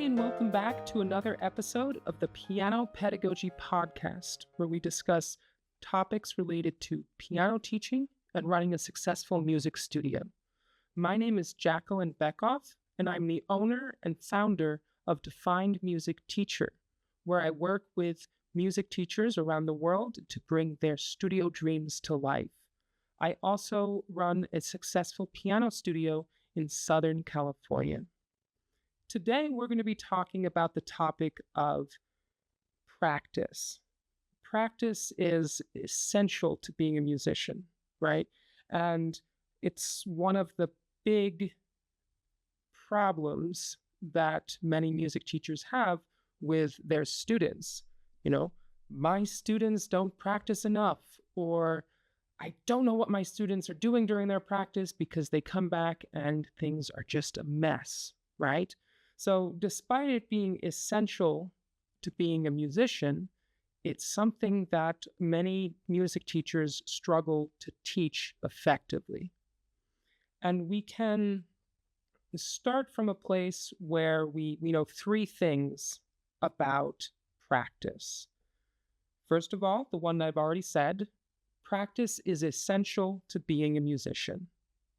and welcome back to another episode of the Piano Pedagogy Podcast, where we discuss topics related to piano teaching and running a successful music studio. My name is Jacqueline Beckoff, and I'm the owner and founder of Defined Music Teacher, where I work with music teachers around the world to bring their studio dreams to life. I also run a successful piano studio in Southern California. Today, we're going to be talking about the topic of practice. Practice is essential to being a musician, right? And it's one of the big problems that many music teachers have with their students. My students don't practice enough, or I don't know what my students are doing during their practice because they come back and things are just a mess, right? So despite it being essential to being a musician, it's something that many music teachers struggle to teach effectively. And we can start from a place where we know three things about practice. First of all, the one I've already said, practice is essential to being a musician.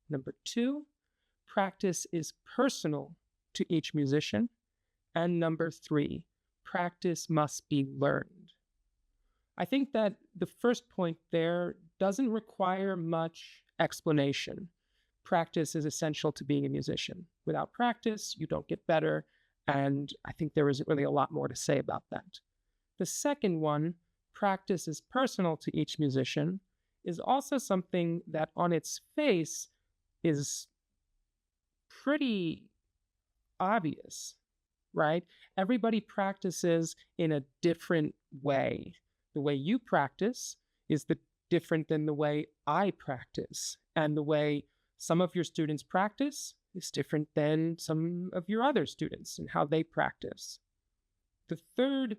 Number two, practice is personal to each musician. And number three, practice must be learned. I think that the first point there doesn't require much explanation. Practice is essential to being a musician. Without practice, you don't get better, and I think there isn't really a lot more to say about that. The second one, practice is personal to each musician, is also something that on its face is pretty obvious, right? Everybody practices in a different way. The way you practice is different than the way I practice. And the way some of your students practice is different than some of your other students and how they practice. The third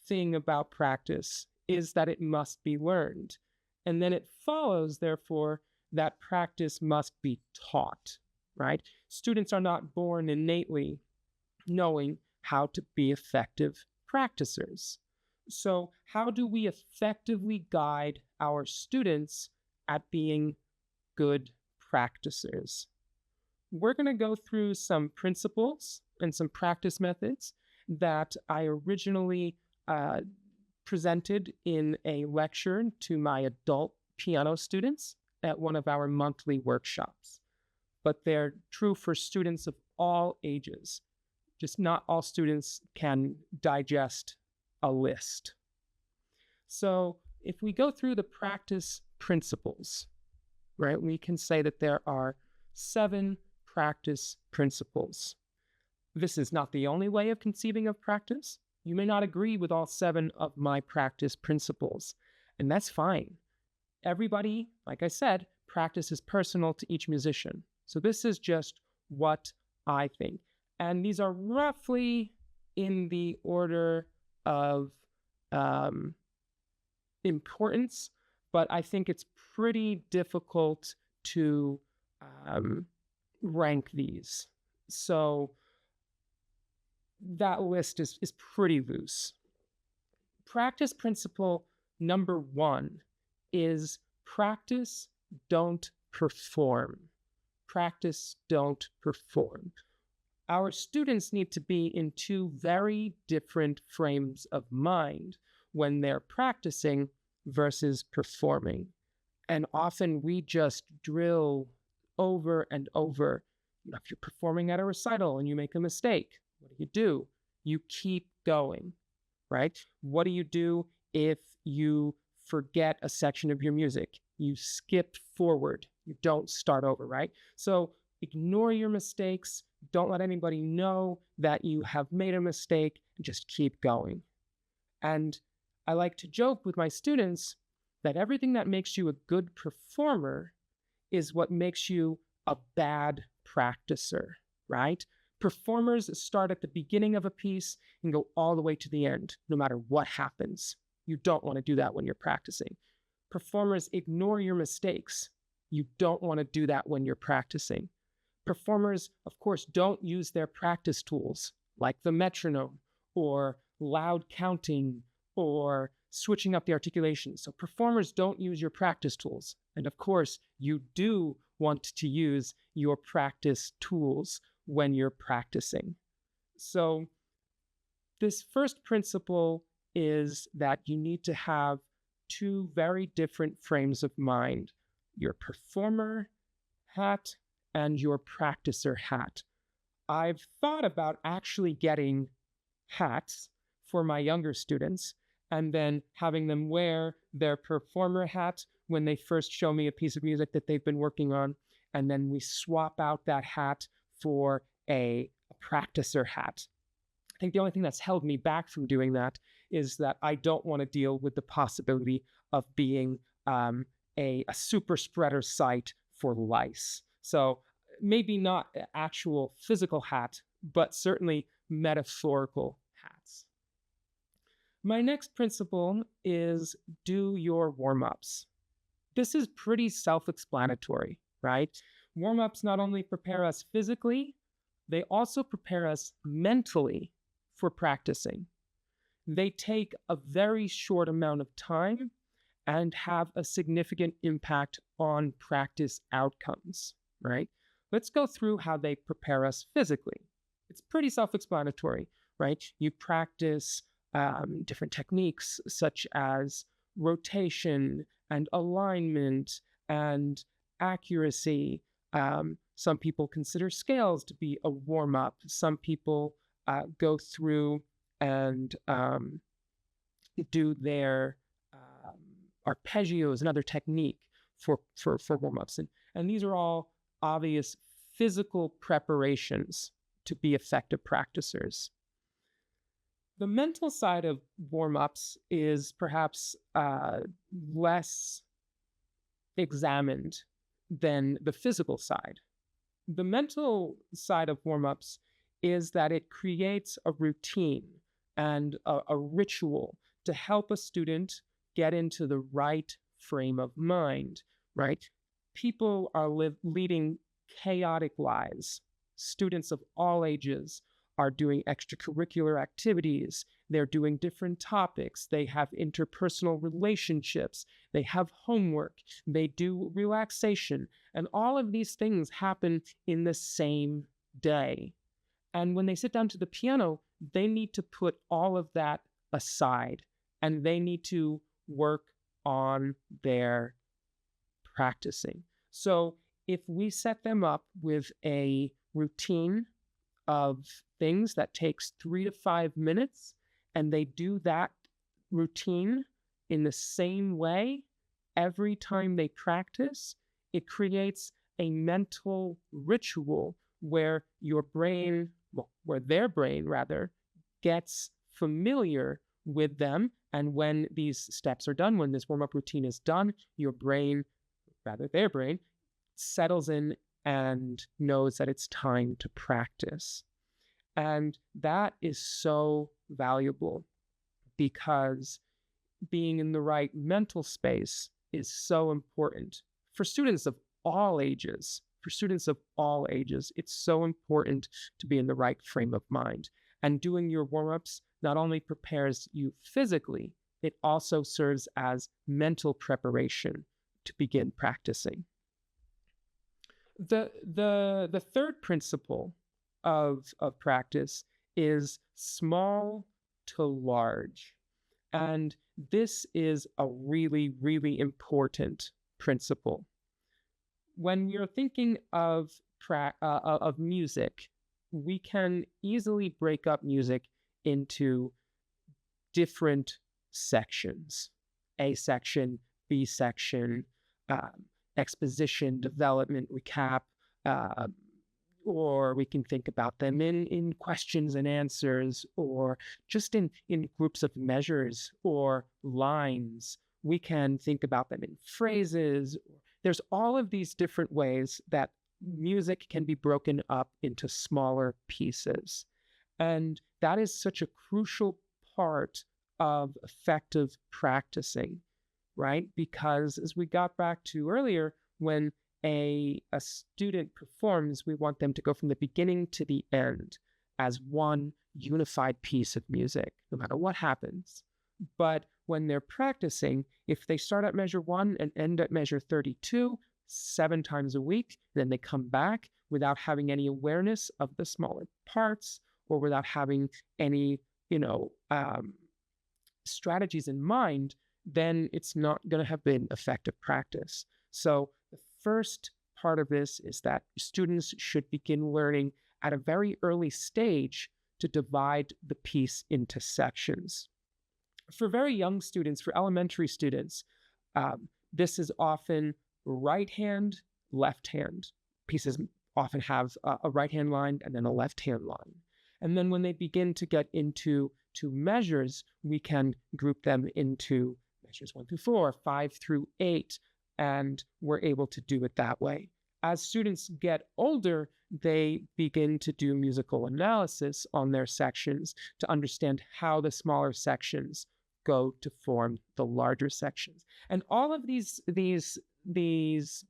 thing about practice is that it must be learned. And then it follows, therefore, that practice must be taught, right? Students are not born innately knowing how to be effective practicers. So how do we effectively guide our students at being good practicers? We're going to go through some principles and some practice methods that I originally presented in a lecture to my adult piano students at one of our monthly workshops. But they're true for students of all ages. Just not all students can digest a list. So if we go through the practice principles, right, we can say that there are 7 practice principles. This is not the only way of conceiving of practice. You may not agree with all 7 of my practice principles, and that's fine. Everybody, like I said, practice is personal to each musician. So this is just what I think. And these are roughly in the order of importance, but I think it's pretty difficult to rank these. So that list is pretty loose. Practice principle number 1 is practice, don't perform. Practice, don't perform. Our students need to be in 2 very different frames of mind when they're practicing versus performing. And often we just drill over and over. If you're performing at a recital and you make a mistake, what do? You keep going, right? What do you do if you forget a section of your music? You skip forward. You don't start over, right? So ignore your mistakes. Don't let anybody know that you have made a mistake, and just keep going. And I like to joke with my students that everything that makes you a good performer is what makes you a bad practicer, right? Performers start at the beginning of a piece and go all the way to the end, no matter what happens. You don't want to do that when you're practicing. Performers ignore your mistakes. You don't want to do that when you're practicing. Performers, of course, don't use their practice tools like the metronome or loud counting or switching up the articulation. So performers don't use your practice tools. And of course, you do want to use your practice tools when you're practicing. So this first principle is that you need to have two very different frames of mind: your performer hat and your practicer hat. I've thought about actually getting hats for my younger students and then having them wear their performer hat when they first show me a piece of music that they've been working on. And then we swap out that hat for a practicer hat. I think the only thing that's held me back from doing that is that I don't want to deal with the possibility of being a super spreader site for lice. So maybe not an actual physical hat, but certainly metaphorical hats. My next principle is do your warm-ups. This is pretty self-explanatory, right? Warm-ups not only prepare us physically, they also prepare us mentally for practicing. They take a very short amount of time and have a significant impact on practice outcomes, right? Let's go through how they prepare us physically. It's pretty self-explanatory, right? You practice different techniques such as rotation and alignment and accuracy. Some people consider scales to be a warm-up. Some people go through and do their arpeggios, another technique for warm-ups. And these are all obvious physical preparations to be effective practicers. The mental side of warm-ups is perhaps less examined than the physical side. The mental side of warm-ups is that it creates a routine and a ritual to help a student get into the right frame of mind, right? People are leading chaotic lives. Students of all ages are doing extracurricular activities. They're doing different topics. They have interpersonal relationships. They have homework. They do relaxation. And all of these things happen in the same day. And when they sit down to the piano, they need to put all of that aside and they need to work on their practicing. So if we set them up with a routine of things that takes 3 to 5 minutes, and they do that routine in the same way every time they practice, it creates a mental ritual where your brain, where their brain rather, gets familiar with them. And when these steps are done, when this warm-up routine is done, your brain, rather their brain, settles in and knows that it's time to practice. And that is so valuable because being in the right mental space is so important for students of all ages. For students of all ages, it's so important to be in the right frame of mind. And doing your warm-ups not only prepares you physically, it also serves as mental preparation to begin practicing. The third principle of practice is small to large. And this is a really, really important principle. When you're thinking of music, we can easily break up music into different sections: A section, B section, exposition, development, recap, or we can think about them in questions and answers, or just in groups of measures or lines. We can think about them in phrases. There's all of these different ways that music can be broken up into smaller pieces. And that is such a crucial part of effective practicing, right? Because as we got back to earlier, when a student performs, we want them to go from the beginning to the end as one unified piece of music, no matter what happens. But when they're practicing, if they start at measure 1 and end at measure 32, 7 times a week, then they come back without having any awareness of the smaller parts or without having any, strategies in mind, then it's not going to have been effective practice. So the first part of this is that students should begin learning at a very early stage to divide the piece into sections. For very young students, for elementary students, this is often right hand, left hand. Pieces often have a right hand line and then a left hand line. And then when they begin to get into measures, we can group them into measures 1 through 4, 5 through 8, and we're able to do it that way. As students get older, they begin to do musical analysis on their sections to understand how the smaller sections go to form the larger sections. And all of these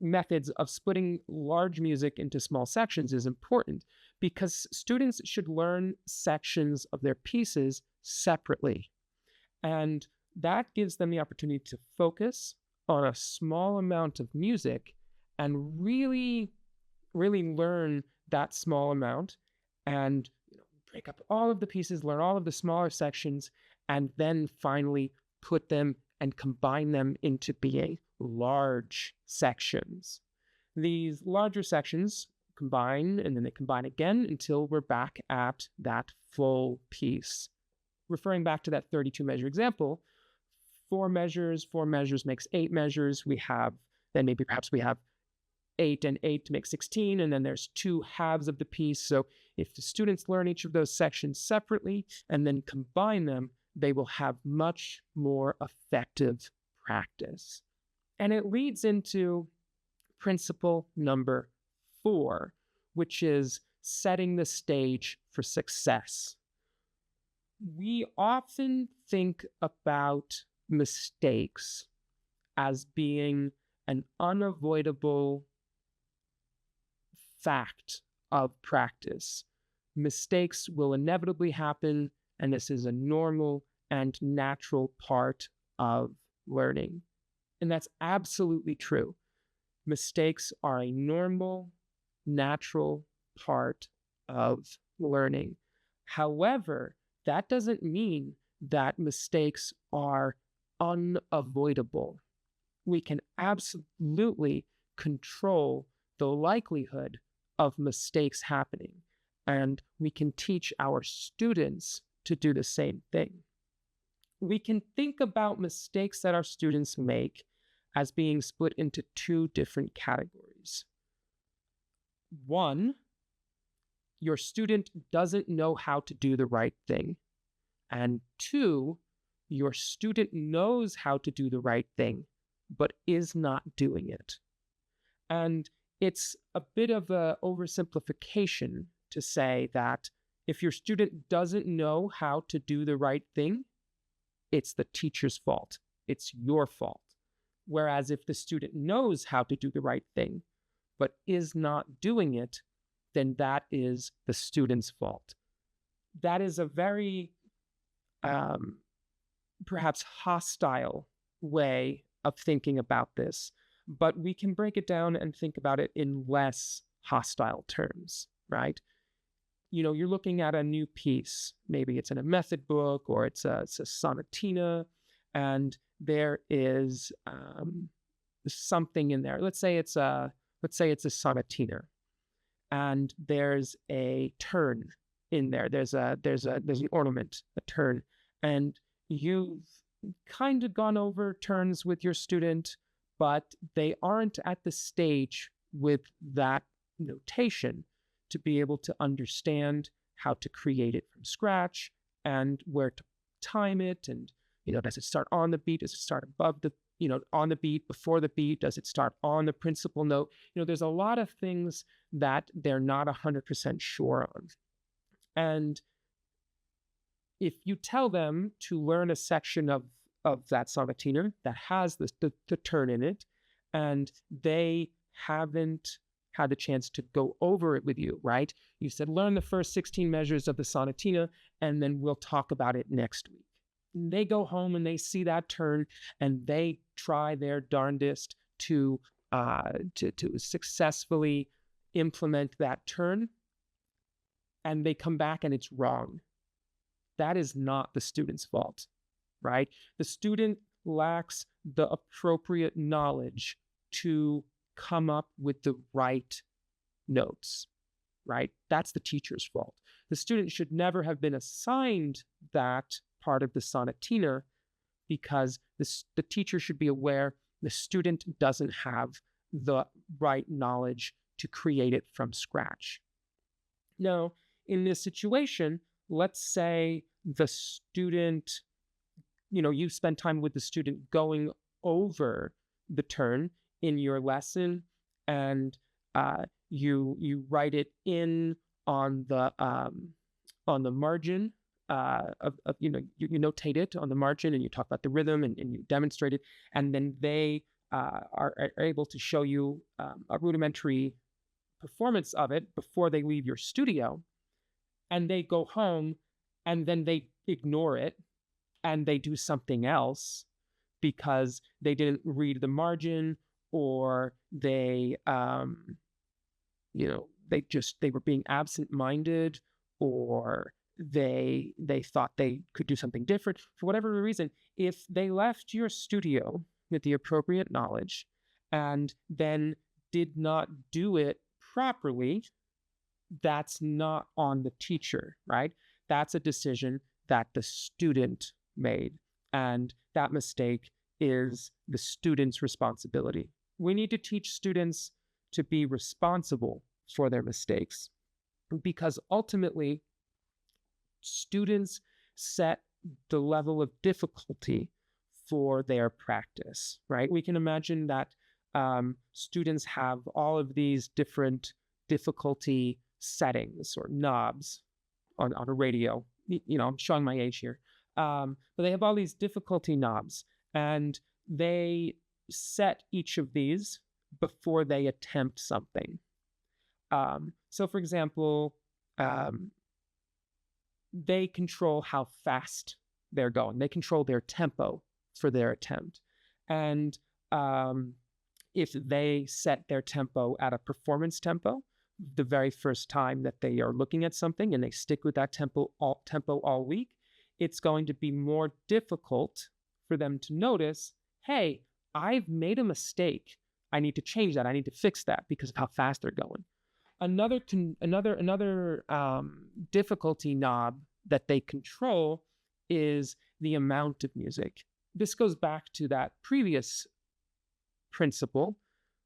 methods of splitting large music into small sections is important because students should learn sections of their pieces separately. And that gives them the opportunity to focus on a small amount of music and really, really learn that small amount and break up all of the pieces, learn all of the smaller sections, and then finally put them and combine them into being large sections. These larger sections combine and then they combine again until we're back at that full piece. Referring back to that 32 measure example, 4 measures makes 8 measures. Perhaps we have 8 and 8 to make 16, and then there's 2 halves of the piece. So if the students learn each of those sections separately and then combine them, they will have much more effective practice. And it leads into principle number 4, which is setting the stage for success. We often think about mistakes as being an unavoidable fact of practice. Mistakes will inevitably happen, and this is a normal and natural part of learning. And that's absolutely true. Mistakes are a normal, natural part of learning. However, that doesn't mean that mistakes are unavoidable. We can absolutely control the likelihood of mistakes happening, and we can teach our students to do the same thing. We can think about mistakes that our students make as being split into 2 different categories. 1, your student doesn't know how to do the right thing. And 2, your student knows how to do the right thing, but is not doing it. And it's a bit of an oversimplification to say that if your student doesn't know how to do the right thing, it's the teacher's fault. It's your fault. Whereas if the student knows how to do the right thing, but is not doing it, then that is the student's fault. That is a very perhaps hostile way of thinking about this, but we can break it down and think about it in less hostile terms, right? You're looking at a new piece. Maybe it's in a method book or it's a sonatina, and there is something in there. Let's say it's a sonatina, and there's a turn in there. There's an ornament, a turn, and you've kind of gone over turns with your student, but they aren't at the stage with that notation to be able to understand how to create it from scratch and where to time it. And, does it start on the beat? Does it start above the, on the beat, before the beat? Does it start on the principal note? There's a lot of things that they're not 100% sure on. And if you tell them to learn a section of that sonatina that has the turn in it, and they haven't had the chance to go over it with you, right? You said, learn the first 16 measures of the sonatina, and then we'll talk about it next week. And they go home and they see that turn, and they try their darndest to successfully implement that turn, and they come back and it's wrong. That is not the student's fault, right? The student lacks the appropriate knowledge to come up with the right notes, right? That's the teacher's fault. The student should never have been assigned that part of the sonatina, because the teacher should be aware the student doesn't have the right knowledge to create it from scratch. Now, in this situation, let's say the student, you spend time with the student going over the turn in your lesson, and you write it in on the margin you notate it on the margin, and you talk about the rhythm, and you demonstrate it, and then they are able to show you a rudimentary performance of it before they leave your studio, and they go home and then they ignore it and they do something else because they didn't read the margin, or they they were being absent-minded, or they thought they could do something different. For whatever reason, if they left your studio with the appropriate knowledge and then did not do it properly, that's not on the teacher, right? That's a decision that the student made, and that mistake is the student's responsibility. We need to teach students to be responsible for their mistakes, because ultimately, students set the level of difficulty for their practice, right? We can imagine that students have all of these different difficulty settings or knobs on a radio. I'm showing my age here. But they have all these difficulty knobs, and they set each of these before they attempt something. So, for example, they control how fast they're going. They control their tempo for their attempt. And if they set their tempo at a performance tempo the very first time that they are looking at something, and they stick with that tempo all week, it's going to be more difficult for them to notice, hey, I've made a mistake. I need to change that. I need to fix that because of how fast they're going. Another difficulty knob that they control is the amount of music. This goes back to that previous principle,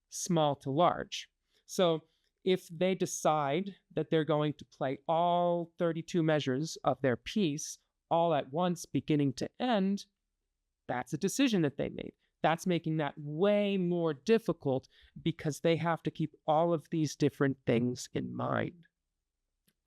small to large. So if they decide that they're going to play all 32 measures of their piece all at once, beginning to end, that's a decision that they made. That's making that way more difficult because they have to keep all of these different things in mind.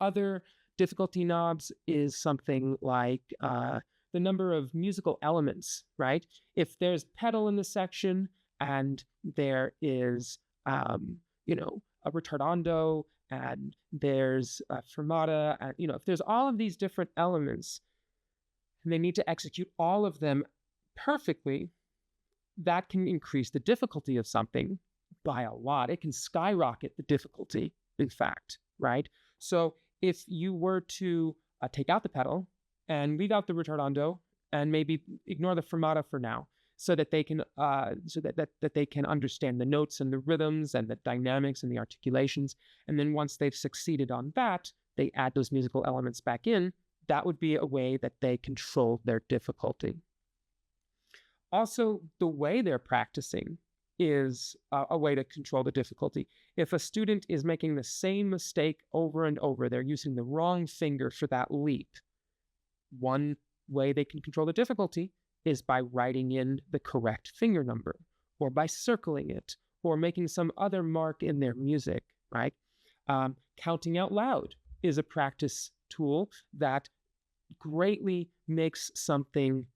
Other difficulty knobs is something like the number of musical elements, right? If there's pedal in the section and there is, a ritardando, and there's a fermata, and, if there's all of these different elements and they need to execute all of them perfectly, that can increase the difficulty of something by a lot. It can skyrocket the difficulty, in fact, right? So if you were to take out the pedal and leave out the ritardando and maybe ignore the fermata for now, so that they can that they can understand the notes and the rhythms and the dynamics and the articulations, and then once they've succeeded on that, they add those musical elements back in. That would be a way that they control their difficulty. Also, the way they're practicing is a way to control the difficulty. If a student is making the same mistake over and over, they're using the wrong finger for that leap, one way they can control the difficulty is by writing in the correct finger number, or by circling it, or making some other mark in their music, right? Counting out loud is a practice tool that greatly makes something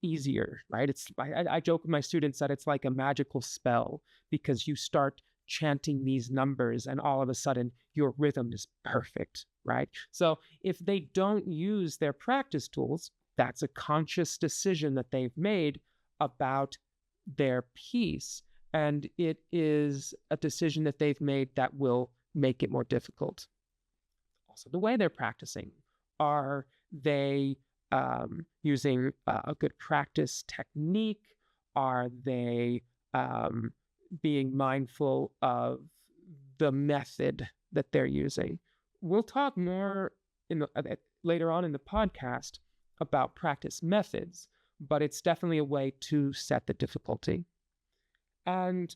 easier, right? I joke with my students that it's like a magical spell because you start chanting these numbers and all of a sudden your rhythm is perfect, right? So if they don't use their practice tools, that's a conscious decision that they've made about their piece. And it is a decision that they've made that will make it more difficult. Also, the way they're practicing. Are they using a good practice technique? Are they being mindful of the method that they're using? We'll talk more later on in the podcast about practice methods, but it's definitely a way to set the difficulty. And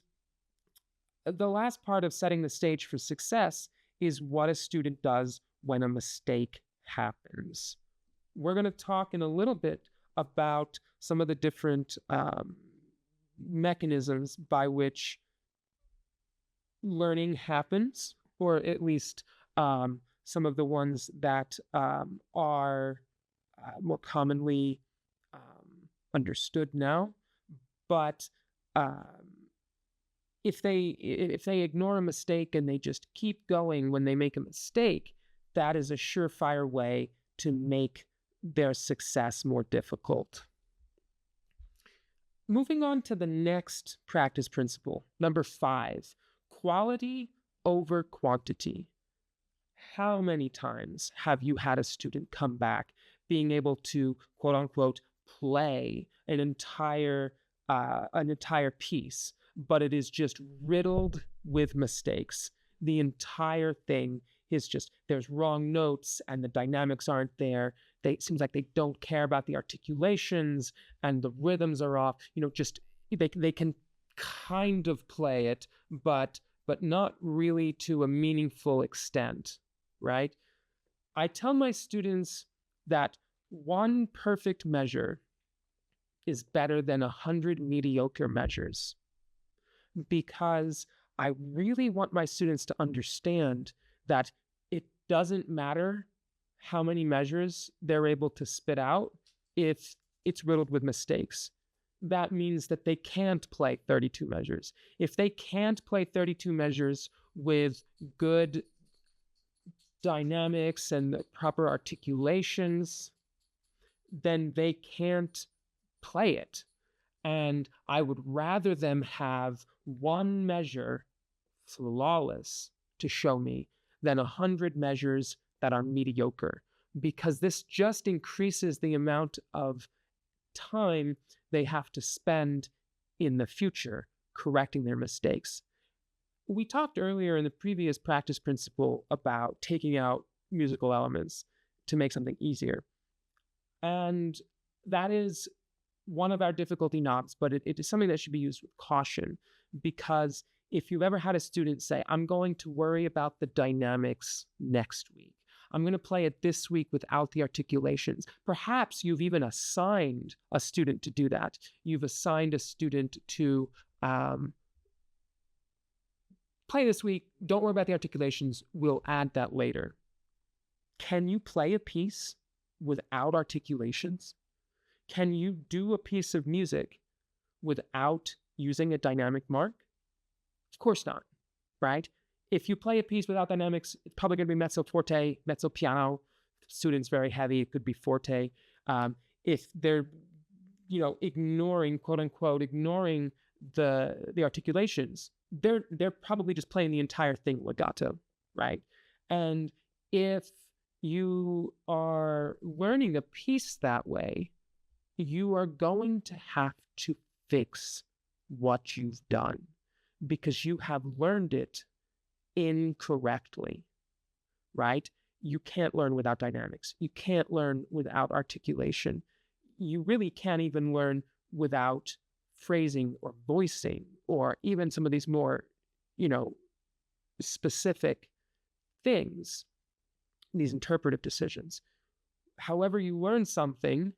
the last part of setting the stage for success is what a student does when a mistake happens. We're going to talk in a little bit about some of the different mechanisms by which learning happens, or at least some of the ones that are more commonly understood now. But if they ignore a mistake and they just keep going when they make a mistake, that is a surefire way to make their success more difficult. Moving on to the next practice principle, number 5, quality over quantity. How many times have you had a student come back being able to, quote unquote, play an entire piece, but it is just riddled with mistakes? The entire thing is just, there's wrong notes and the dynamics aren't there. It seems like they don't care about the articulations and the rhythms are off. Just they can kind of play it, but not really to a meaningful extent, right? I tell my students that one perfect measure is better than 100 mediocre measures, because I really want my students to understand that it doesn't matter how many measures they're able to spit out if it's riddled with mistakes. That means that they can't play 32 measures. If they can't play 32 measures with good dynamics and the proper articulations, then they can't play it. And I would rather them have one measure flawless to show me than 100 measures that are mediocre, because this just increases the amount of time they have to spend in the future correcting their mistakes. We talked earlier in the previous practice principle about taking out musical elements to make something easier. And that is one of our difficulty knobs, but it is something that should be used with caution, because if you've ever had a student say, I'm going to worry about the dynamics next week, I'm going to play it this week without the articulations. Perhaps you've even assigned a student to do that. You've assigned a student to play this week. Don't worry about the articulations. We'll add that later. Can you play a piece without articulations? Can you do a piece of music without using a dynamic mark? Of course not, right? If you play a piece without dynamics, it's probably going to be mezzo forte, mezzo piano. If the student's very heavy, it could be forte. If they're, ignoring, quote unquote, ignoring the articulations, they're probably just playing the entire thing legato, right? And if you are learning a piece that way, you are going to have to fix what you've done because you have learned it incorrectly, right? You can't learn without dynamics. You can't learn without articulation. You really can't even learn without phrasing or voicing, or even some of these more, specific things, these interpretive decisions. However you learn something,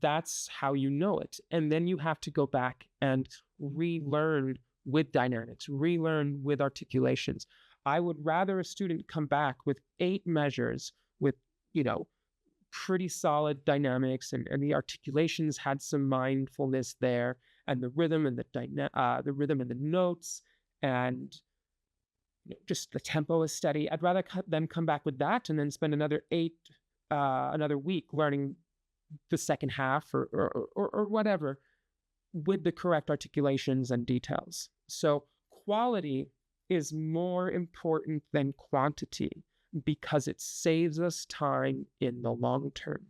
that's how you know it. And then you have to go back and relearn with dynamics, relearn with articulations. I would rather a student come back with 8 measures with, pretty solid dynamics, and the articulations had some mindfulness there, and the rhythm and the rhythm and the notes, and just the tempo is steady. I'd rather them come back with that and then spend another week learning the second half or whatever with the correct articulations and details. So quality is more important than quantity because it saves us time in the long term.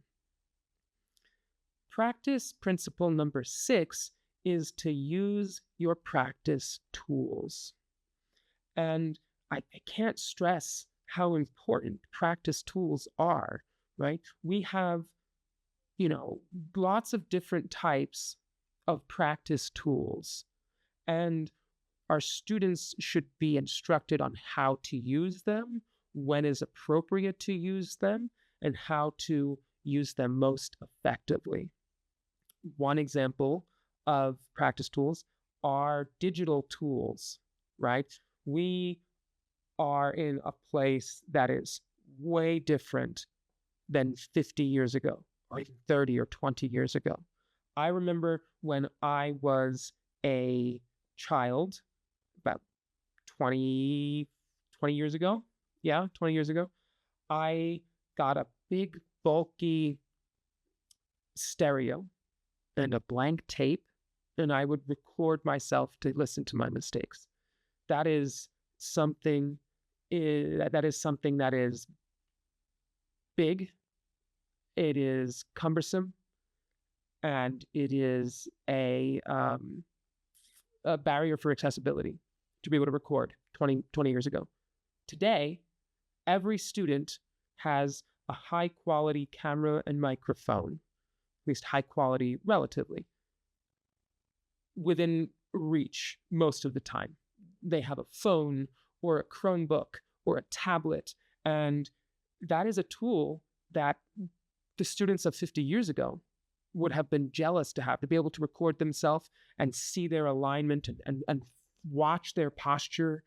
Practice principle number 6 is to use your practice tools. And I can't stress how important practice tools are, right? We have, lots of different types of practice tools, and our students should be instructed on how to use them, when is appropriate to use them, and how to use them most effectively. One example of practice tools are digital tools, right? We are in a place that is way different than 50 years ago, or even 30 or 20 years ago. I remember when I was a child, about 20 years ago. Yeah, 20 years ago. I got a big, bulky stereo and a blank tape, and I would record myself to listen to my mistakes. That is something that is big, it is cumbersome, and it is a barrier for accessibility to be able to record 20 years ago. Today, every student has a high quality camera and microphone, at least high quality relatively, within reach most of the time. They have a phone or a Chromebook or a tablet, and that is a tool that the students of 50 years ago would have been jealous to have, to be able to record themselves and see their alignment and watch their posture,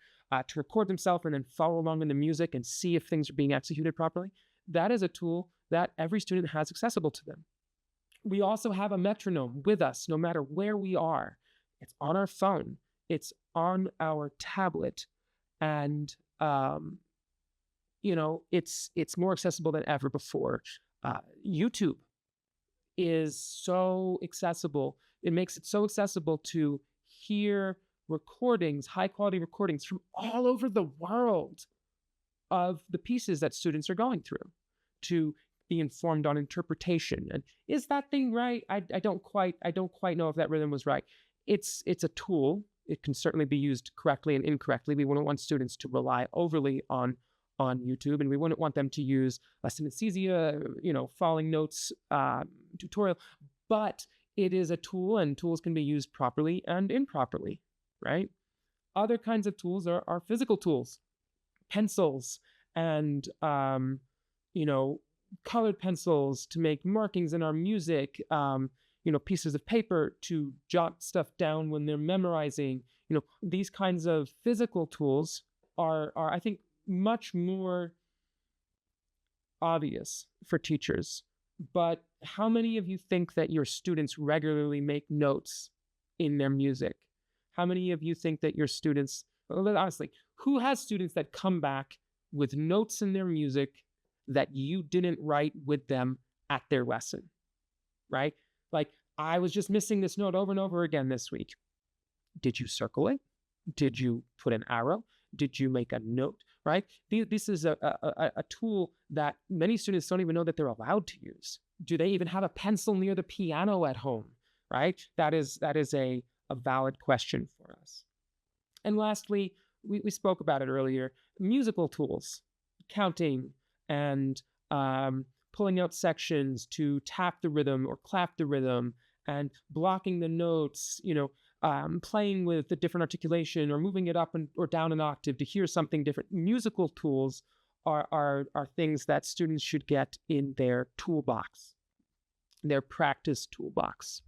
to record themselves and then follow along in the music and see if things are being executed properly. That is a tool that every student has accessible to them. We also have a metronome with us no matter where we are. It's on our phone, it's on our tablet, and it's more accessible than ever before. YouTube is so accessible. It makes it so accessible to hear recordings, high quality recordings from all over the world of the pieces that students are going through, to be informed on interpretation. And is that thing right? I don't quite know if that rhythm was right. It's a tool. It can certainly be used correctly and incorrectly. We wouldn't want students to rely overly on YouTube, and we wouldn't want them to use a synesthesia, falling notes tutorial. But it is a tool, and tools can be used properly and improperly, right? Other kinds of tools are physical tools, pencils, and colored pencils to make markings in our music, pieces of paper to jot stuff down when they're memorizing. These kinds of physical tools are I think much more obvious for teachers. But how many of you think that your students regularly make notes in their music? How many of you think that your students, honestly, who has students that come back with notes in their music that you didn't write with them at their lesson, right? Like, I was just missing this note over and over again this week. Did you circle it? Did you put an arrow? Did you make a note, right? This is a tool that many students don't even know that they're allowed to use. Do they even have a pencil near the piano at home, right? That is a valid question for us. And lastly, we spoke about it earlier, musical tools, counting and pulling out sections to tap the rhythm or clap the rhythm, and blocking the notes, playing with the different articulation or moving it up or down an octave to hear something different. Musical tools are things that students should get in their toolbox, their practice toolbox.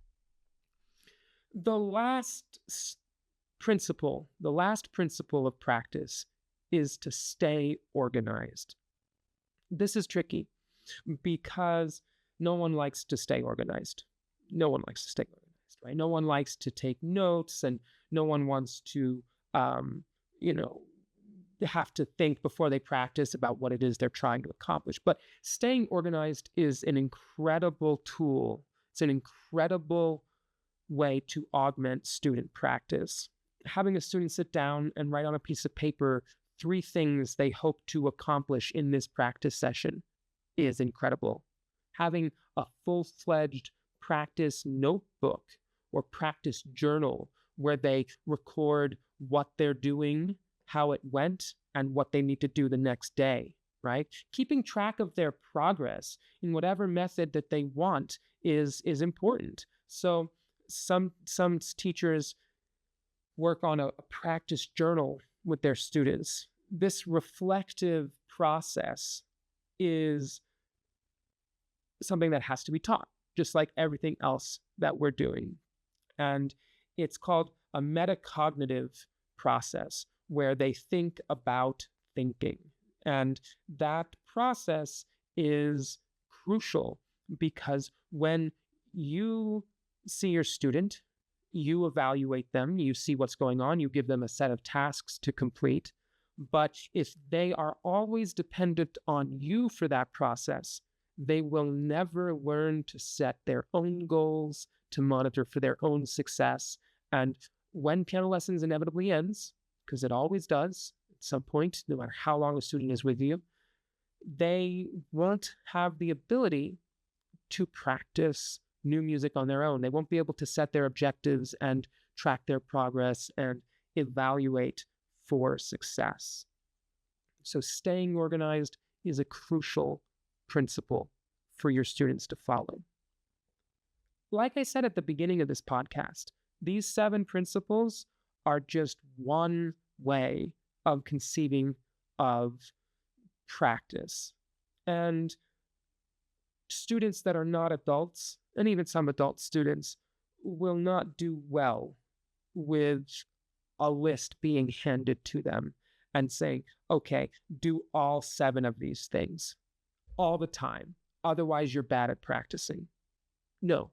The last principle of practice is to stay organized. This is tricky because no one likes to stay organized. No one likes to stay organized, right? No one likes to take notes, and no one wants to, um, you know, have to think before they practice about what it is they're trying to accomplish. But staying organized is an incredible tool. It's an incredible way to augment student practice. Having a student sit down and write on a piece of paper 3 things they hope to accomplish in this practice session is incredible. Having a full-fledged practice notebook or practice journal where they record what they're doing, how it went, and what they need to do the next day, right? Keeping track of their progress in whatever method that they want is important. So some teachers work on a practice journal with their students. This reflective process is something that has to be taught, just like everything else that we're doing. And it's called a metacognitive process, where they think about thinking. And that process is crucial because when you see your student, you evaluate them, you see what's going on, you give them a set of tasks to complete. But if they are always dependent on you for that process, they will never learn to set their own goals, to monitor for their own success. And when piano lessons inevitably ends, because it always does at some point, no matter how long a student is with you, they won't have the ability to practice new music on their own. They won't be able to set their objectives and track their progress and evaluate for success. So staying organized is a crucial principle for your students to follow. Like I said at the beginning of this podcast, these 7 principles are just one way of conceiving of practice. And students that are not adults, and even some adult students, will not do well with a list being handed to them and saying, okay, do all 7 of these things all the time. Otherwise, you're bad at practicing. No.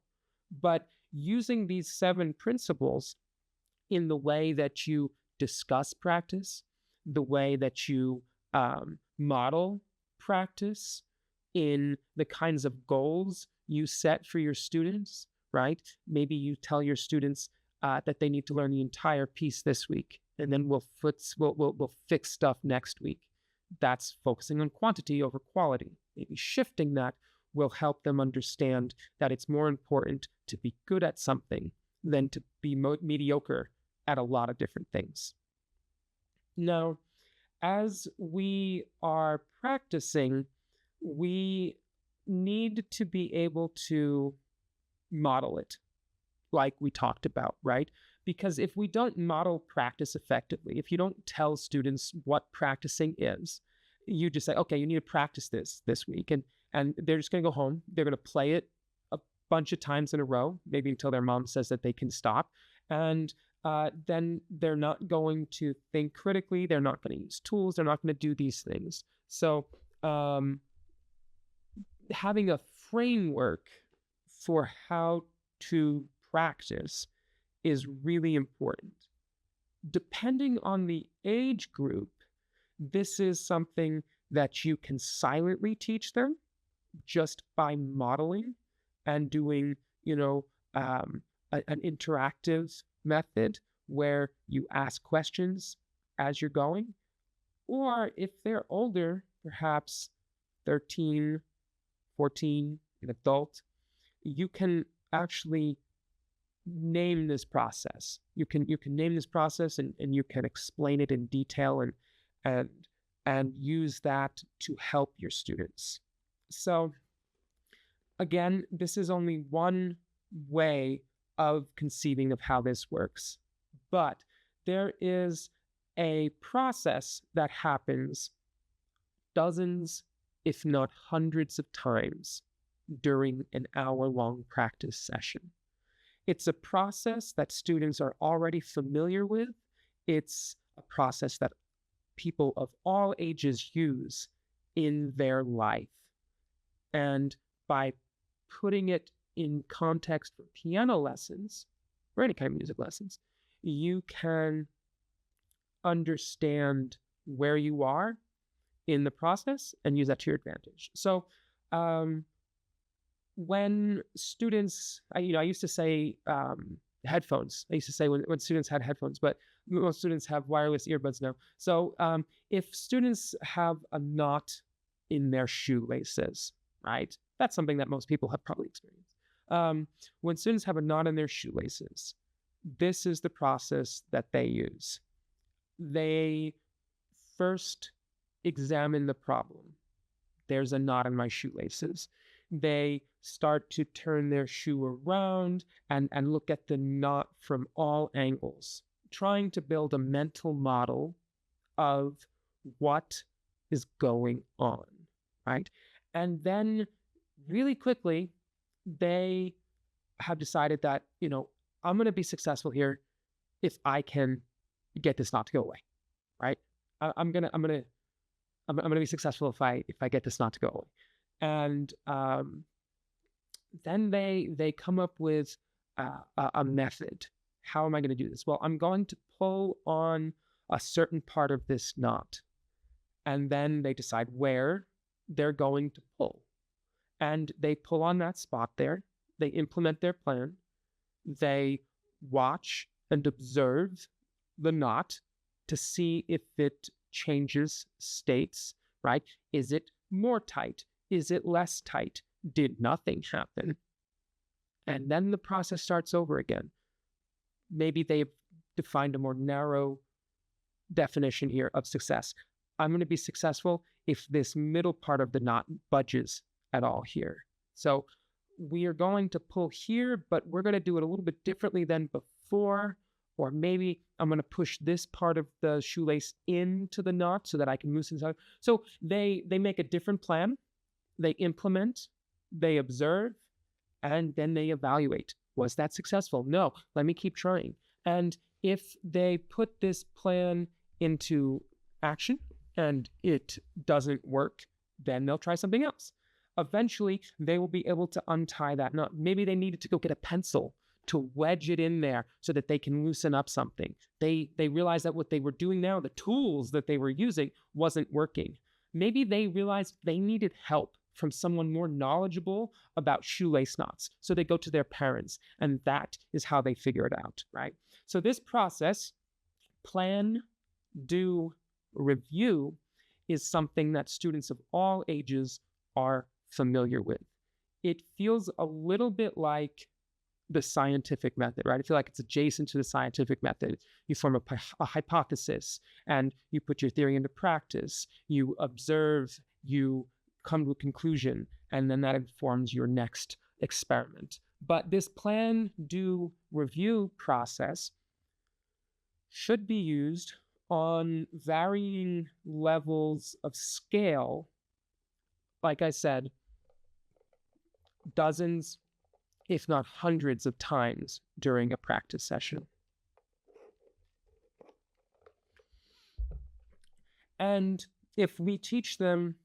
But using these 7 principles in the way that you discuss practice, the way that you model practice, in the kinds of goals you set for your students, right? Maybe you tell your students that they need to learn the entire piece this week, and then we'll fix stuff next week. That's focusing on quantity over quality. Maybe shifting that will help them understand that it's more important to be good at something than to be mediocre at a lot of different things. Now, as we are practicing, we need to be able to model it, like we talked about, right? Because if we don't model practice effectively, if you don't tell students what practicing is, you just say, okay, you need to practice this week, and they're just going to go home. They're going to play it a bunch of times in a row, maybe until their mom says that they can stop. And then they're not going to think critically. They're not going to use tools. They're not going to do these things. So having a framework for how to practice is really important. Depending on the age group, this is something that you can silently teach them just by modeling and doing, an interactive method where you ask questions as you're going. Or if they're older, perhaps 13, 14, an adult, you can actually name this process. You can name this process and you can explain it in detail and use that to help your students. So again, this is only one way of conceiving of how this works, but there is a process that happens dozens, if not hundreds of times during an hour-long practice session. It's a process that students are already familiar with. It's a process that people of all ages use in their life. And by putting it in context for piano lessons or any kind of music lessons, you can understand where you are in the process and use that to your advantage. So um, when students, I used to say headphones. I used to say when students had headphones, but most students have wireless earbuds now. So if students have a knot in their shoelaces, right? That's something that most people have probably experienced. When students have a knot in their shoelaces, this is the process that they use. They first examine the problem. There's a knot in my shoelaces. They start to turn their shoe around and look at the knot from all angles, trying to build a mental model of what is going on, right? And then really quickly, they have decided that, I'm going to be successful here if I can get this knot to go away, right? I'm gonna be successful if I get this knot to go away. And then they come up with a method. How am I going to do this? Well, I'm going to pull on a certain part of this knot, and then they decide where they're going to pull, and they pull on that spot there. They implement their plan. They watch and observe the knot to see if it changes states, right? Is it more tight? Is it less tight? Did nothing happen? And then the process starts over again. Maybe they've defined a more narrow definition here of success. I'm going to be successful if this middle part of the knot budges at all here. So we are going to pull here, but we're going to do it a little bit differently than before. Or maybe I'm going to push this part of the shoelace into the knot so that I can loosen it. So they make a different plan. They implement, they observe, and then they evaluate. Was that successful? No, let me keep trying. And if they put this plan into action and it doesn't work, then they'll try something else. Eventually, they will be able to untie that knot. Maybe they needed to go get a pencil to wedge it in there so that they can loosen up something. They realized that what they were doing now, the tools that they were using, wasn't working. Maybe they realized they needed help from someone more knowledgeable about shoelace knots. So they go to their parents, and that is how they figure it out, right? So this process, plan, do, review, is something that students of all ages are familiar with. It feels a little bit like the scientific method, right? I feel like it's adjacent to the scientific method. You form a hypothesis and you put your theory into practice. You observe, you come to a conclusion, and then that informs your next experiment. But this plan, do, review process should be used on varying levels of scale. Like I said, dozens, if not hundreds of times during a practice session. And if we teach them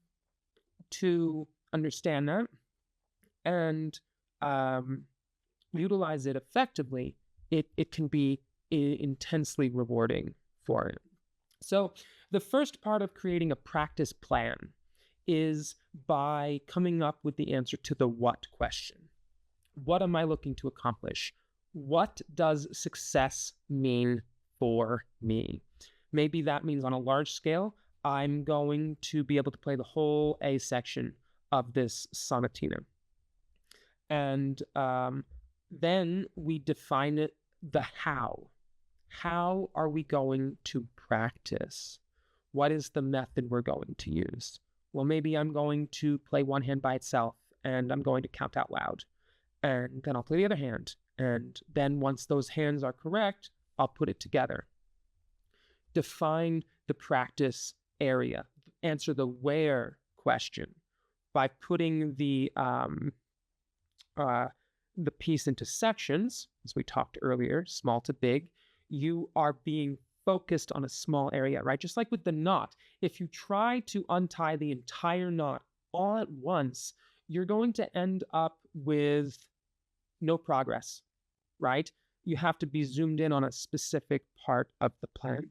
to understand that and utilize it effectively, it can be intensely rewarding for it. So the first part of creating a practice plan is by coming up with the answer to the what question. What am I looking to accomplish? What does success mean for me? Maybe that means on a large scale, I'm going to be able to play the whole A section of this sonatina. And then we define it, the how. How are we going to practice? What is the method we're going to use? Well, maybe I'm going to play one hand by itself and I'm going to count out loud. And then I'll play the other hand. And then once those hands are correct, I'll put it together. Define the practice area. Answer the where question by putting the piece into sections, as we talked earlier, small to big. You are being focused on a small area, right? Just like with the knot. If you try to untie the entire knot all at once, you're going to end up with no progress, right? You have to be zoomed in on a specific part of the plan.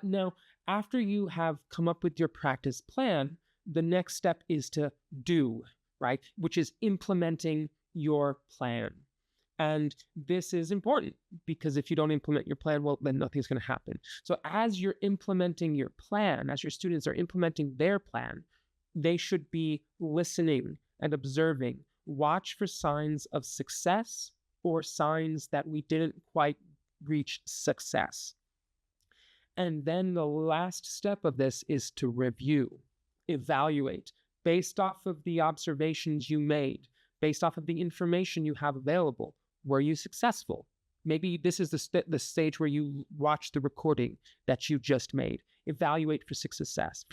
Now, after you have come up with your practice plan, the next step is to do, right? Which is implementing your plan. And this is important because if you don't implement your plan, well, then nothing's going to happen. So as you're implementing your plan, as your students are implementing their plan, they should be listening and observing. Watch for signs of success or signs that we didn't quite reach success. And then the last step of this is to review, evaluate, based off of the observations you made, based off of the information you have available. Were you successful? Maybe this is the stage where you watch the recording that you just made. Evaluate for success.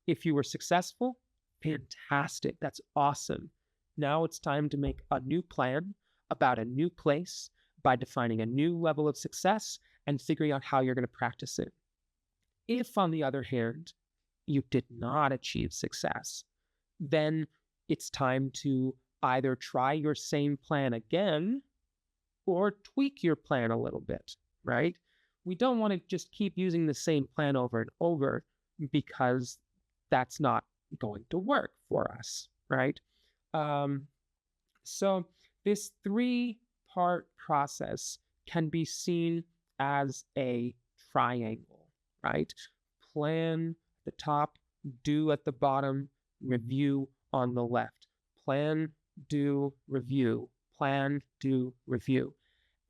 If you were successful, fantastic. That's awesome. Now it's time to make a new plan about a new place by defining a new level of success and figuring out how you're going to practice it. If, on the other hand, you did not achieve success, then it's time to either try your same plan again or tweak your plan a little bit, right? We don't want to just keep using the same plan over and over because that's not going to work for us, right? So this 3-part process can be seen as a triangle, right? Plan at the top, do at the bottom, review on the left. Plan, do, review. Plan, do, review.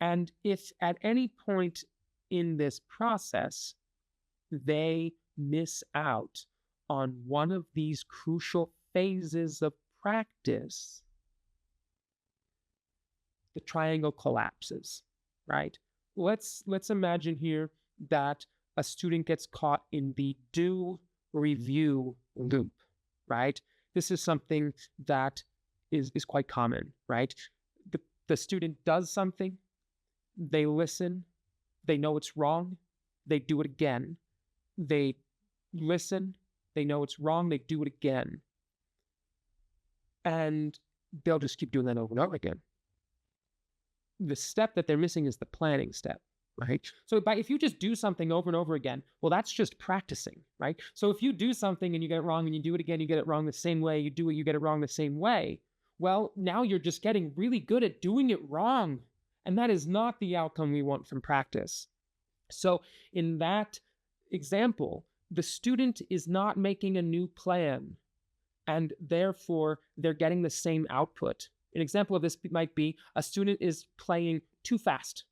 And if at any point in this process they miss out on one of these crucial phases of practice, the triangle collapses, right? Let's imagine here that a student gets caught in the do review loop, right? This is something that is quite common, right? The student does something, they listen, they know it's wrong, they do it again. They listen, they know it's wrong, they do it again. And they'll just keep doing that over and over again. The step that they're missing is the planning step, right? So if you just do something over and over again, well, that's just practicing, right? So if you do something and you get it wrong and you do it again, you get it wrong the same way, you do it, you get it wrong the same way, well, now you're just getting really good at doing it wrong. And that is not the outcome we want from practice. So in that example, the student is not making a new plan, and therefore they're getting the same output. An example of this might be a student is playing too fast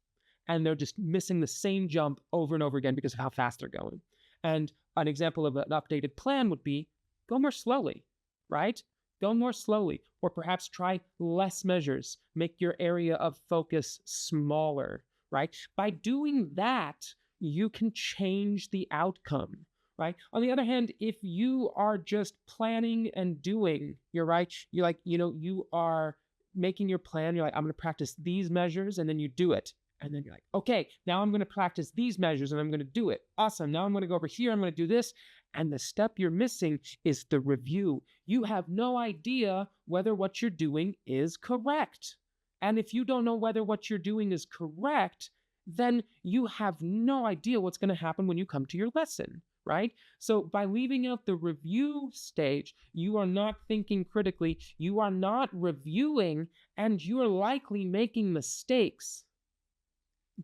and they're just missing the same jump over and over again because of how fast they're going. And an example of an updated plan would be go more slowly, right? Go more slowly, or perhaps try less measures. Make your area of focus smaller, right? By doing that, you can change the outcome, right? On the other hand, if you are just planning and doing, you're right, you're like, you are making your plan, you're like, I'm going to practice these measures, and then you do it. And then you're like, okay, now I'm going to practice these measures and I'm going to do it. Awesome. Now I'm going to go over here. I'm going to do this. And the step you're missing is the review. You have no idea whether what you're doing is correct. And if you don't know whether what you're doing is correct, then you have no idea what's going to happen when you come to your lesson, right? So by leaving out the review stage, you are not thinking critically, you are not reviewing, and you are likely making mistakes.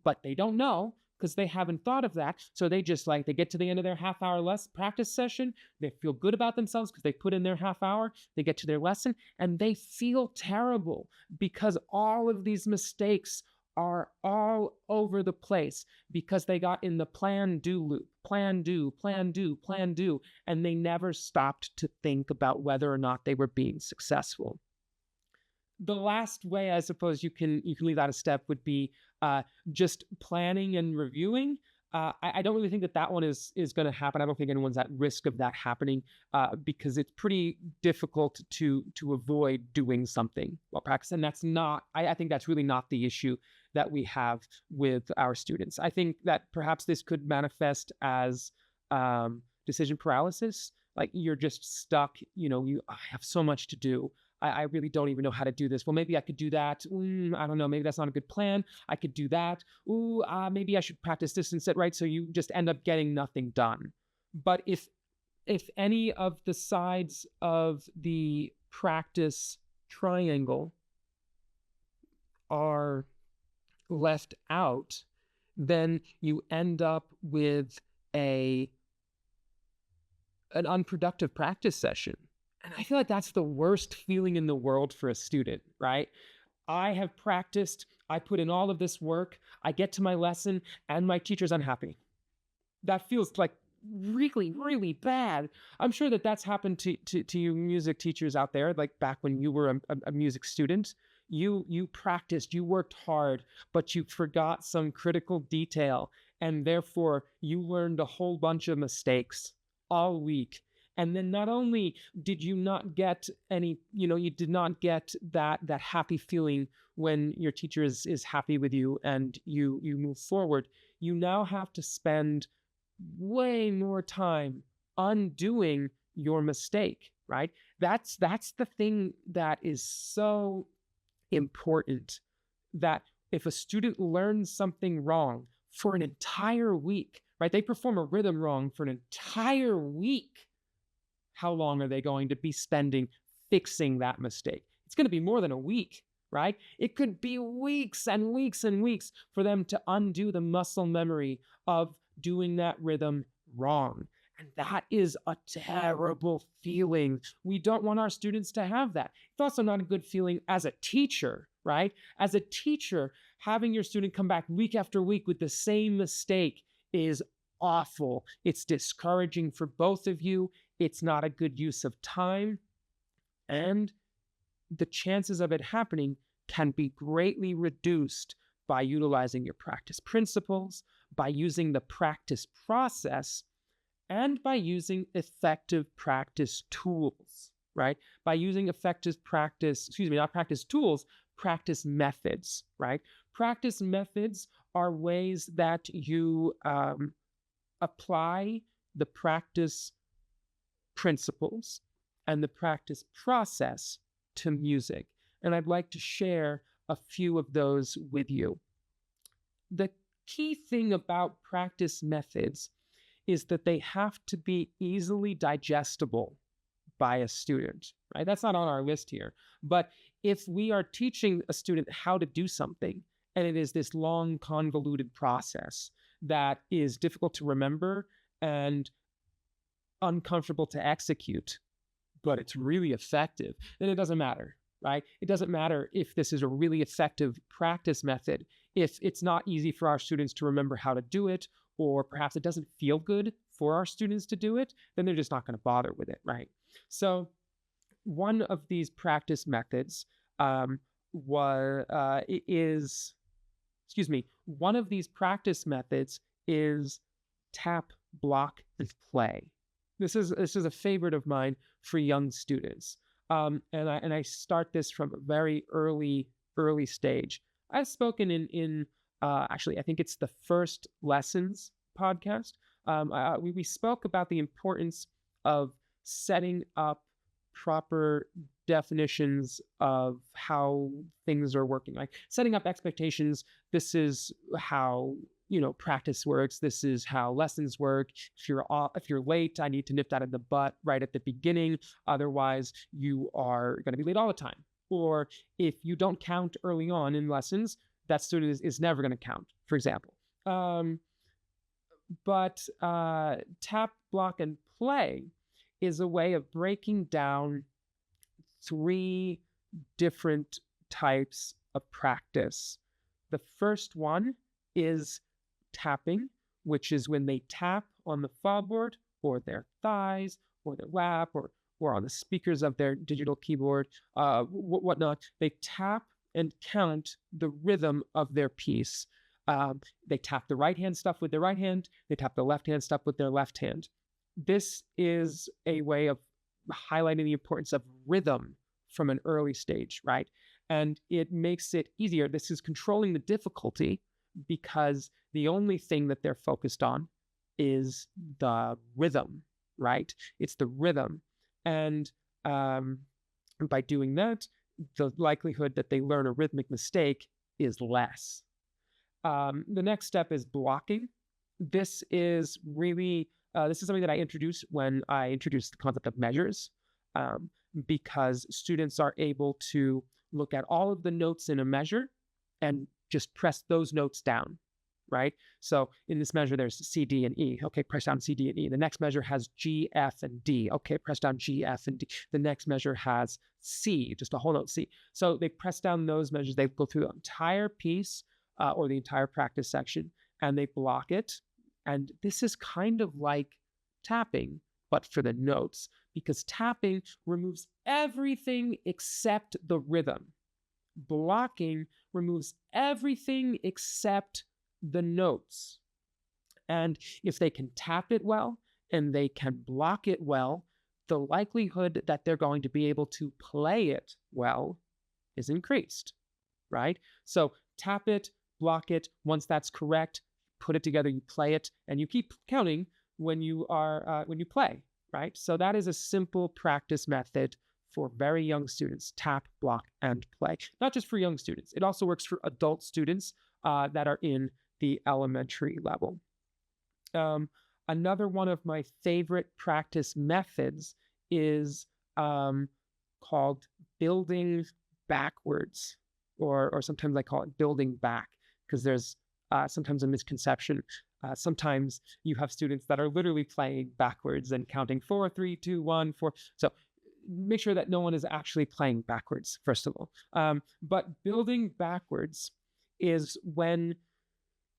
But they don't know because they haven't thought of that. So they just they get to the end of their half-hour less practice session. They feel good about themselves because they put in their half hour. They get to their lesson and they feel terrible because all of these mistakes are all over the place because they got in the plan do loop, plan do, plan do, plan do, and they never stopped to think about whether or not they were being successful. The last way, I suppose, you can leave out a step would be just planning and reviewing. I don't really think that one is going to happen. I don't think anyone's at risk of that happening because it's pretty difficult to avoid doing something while practicing. And that's not, I think that's really not the issue that we have with our students. I think that perhaps this could manifest as decision paralysis. like you're just stuck, I have so much to do. I really don't even know how to do this. Well, maybe I could do that. I don't know. Maybe that's not a good plan. I could do that. Maybe I should practice this instead, right? So you just end up getting nothing done. But if any of the sides of the practice triangle are left out, then you end up with an unproductive practice session. And I feel like that's the worst feeling in the world for a student, right? I have practiced, I put in all of this work, I get to my lesson, and my teacher's unhappy. That feels like really, really bad. I'm sure that that's happened to you music teachers out there, like back when you were a music student. You practiced, you worked hard, but you forgot some critical detail, and therefore you learned a whole bunch of mistakes all week. And then not only did you not get any, you did not get that happy feeling when your teacher is happy with you and you move forward, you now have to spend way more time undoing your mistake, right? That's the thing that is so important, that if a student learns something wrong for an entire week, right? They perform a rhythm wrong for an entire week. How long are they going to be spending fixing that mistake? It's going to be more than a week, right? It could be weeks and weeks and weeks for them to undo the muscle memory of doing that rhythm wrong. And that is a terrible feeling. We don't want our students to have that. It's also not a good feeling as a teacher, right? As a teacher, having your student come back week after week with the same mistake is awful. It's discouraging for both of you. It's not a good use of time. And the chances of it happening can be greatly reduced by utilizing your practice principles, by using the practice process, and by using effective practice tools, right? By using effective practice, not practice tools, practice methods, right? Practice methods are ways that you apply the practice principles and the practice process to music. And I'd like to share a few of those with you. The key thing about practice methods is that they have to be easily digestible by a student, right? That's not on our list here. But if we are teaching a student how to do something, and it is this long, convoluted process that is difficult to remember and uncomfortable to execute, but it's really effective, then it doesn't matter, right? It doesn't matter if this is a really effective practice method. If it's not easy for our students to remember how to do it, or perhaps it doesn't feel good for our students to do it, then they're just not going to bother with it, right? So one of these practice methods one of these practice methods is tap, block, and play. This is a favorite of mine for young students. And I start this from a very early stage. I've spoken in actually, I think it's the First Lessons podcast. We spoke about the importance of setting up proper definitions of how things are working, like setting up expectations. This is how practice works. This is how lessons work. If you're late, I need to nip that in the butt right at the beginning. Otherwise, you are going to be late all the time. Or if you don't count early on in lessons, that student is never going to count, for example. But tap, block, and play is a way of breaking down 3 different types of practice. The first one is tapping, which is when they tap on the fallboard or their thighs or their lap or on the speakers of their digital keyboard, whatnot. They tap and count the rhythm of their piece. They tap the right hand stuff with their right hand. They tap the left hand stuff with their left hand. This is a way of highlighting the importance of rhythm from an early stage, right? And it makes it easier. This is controlling the difficulty because the only thing that they're focused on is the rhythm, right? It's the rhythm. And by doing that, the likelihood that they learn a rhythmic mistake is less. The next step is blocking. This is really this is something that I introduced when I introduced the concept of measures, um, because students are able to look at all of the notes in a measure and just press those notes down, right? So in this measure, there's C, D, and E. Okay, press down C, D, and E. The next measure has G, F, and D. Okay, press down G, F, and D. The next measure has C, just a whole note C. So they press down those measures. They go through the entire piece or the entire practice section, and they block it. And this is kind of like tapping, but for the notes, because tapping removes everything except the rhythm. Blocking removes everything except the notes. And if they can tap it well and they can block it well, the likelihood that they're going to be able to play it well is increased, right? So tap it, block it. Once that's correct, put it together, you play it, and you keep counting when you play, right? So that is a simple practice method for very young students: tap, block, and play. Not just for young students. It also works for adult students that are in the elementary level. Another one of my favorite practice methods is called building backwards, or sometimes I call it building back, because there's sometimes a misconception. Sometimes you have students that are literally playing backwards and counting 4, 3, 2, 1, 4. So make sure that no one is actually playing backwards, first of all. But building backwards is when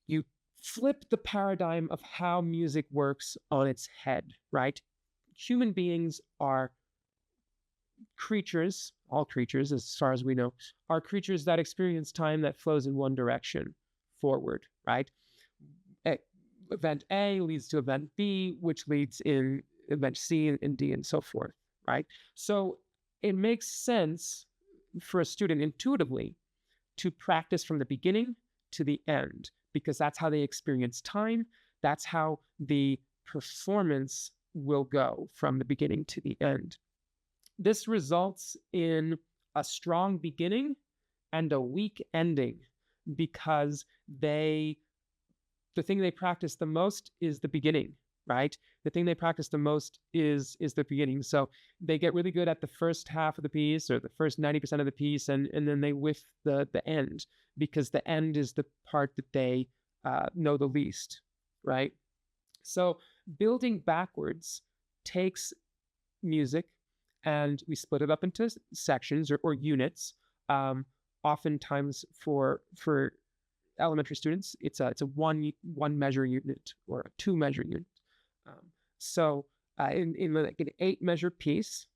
you flip the paradigm of how music works on its head, right? Human beings are creatures, all creatures, as far as we know, are creatures that experience time that flows in one direction, forward, right? Event A leads to event B, which leads in event C and D and so forth, right? So it makes sense for a student intuitively to practice from the beginning to the end, because that's how they experience time. That's how the performance will go from the beginning to the end. This results in a strong beginning and a weak ending, because the thing they practice the most is the beginning, right? The thing they practice the most is the beginning. So they get really good at the first half of the piece, or the first 90% of the piece, and then they whiff the end, because the end is the part that they know the least, right? So building backwards takes music, and we split it up into sections or units. Oftentimes for elementary students, it's a one measure unit or a 2 measure unit. So in like an 8 measure piece,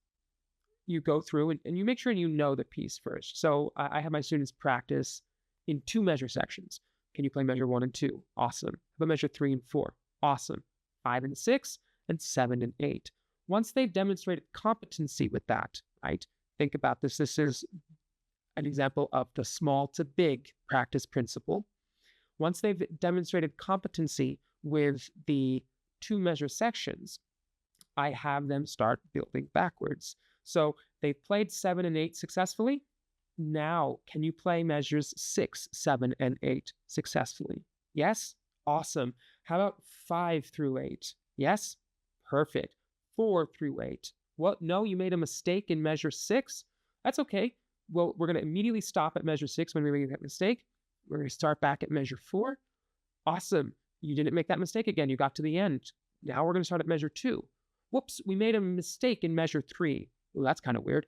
you go through and you make sure you know the piece first. So I have my students practice in 2 measure sections. Can you play measure 1 and 2? Awesome. How about measure 3 and 4? Awesome. 5 and 6, and 7 and 8. Once they've demonstrated competency with that, right? Think about this. This is an example of the small to big practice principle. Once they've demonstrated competency with the 2 measure sections, I have them start building backwards. So they played 7 and 8 successfully. Now, can you play measures 6, 7, and 8 successfully? Yes? Awesome. How about 5 through 8? Yes? Perfect. 4 through 8. What? No, you made a mistake in measure 6? That's okay. Well, we're going to immediately stop at measure 6 when we make that mistake. We're going to start back at measure 4. Awesome. You didn't make that mistake again. You got to the end. Now we're going to start at measure 2. Whoops, we made a mistake in measure 3. Well, that's kind of weird.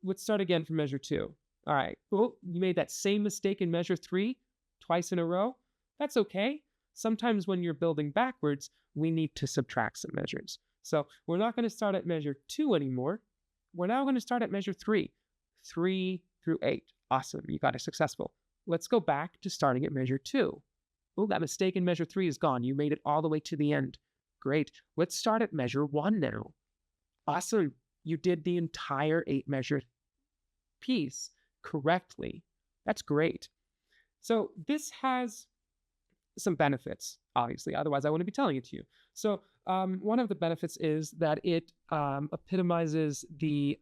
Let's start again from measure 2. All right. Well, you made that same mistake in measure 3 twice in a row. That's okay. Sometimes when you're building backwards, we need to subtract some measures. So we're not going to start at measure 2 anymore. We're now going to start at measure 3. 3 through 8. Awesome. You got it successful. Let's go back to starting at measure 2. Oh, that mistake in measure 3 is gone. You made it all the way to the end. Great. Let's start at measure 1 now. Awesome. You did the entire 8 measure piece correctly. That's great. So this has some benefits, obviously. Otherwise, I wouldn't be telling it to you. So, one of the benefits is that it epitomizes the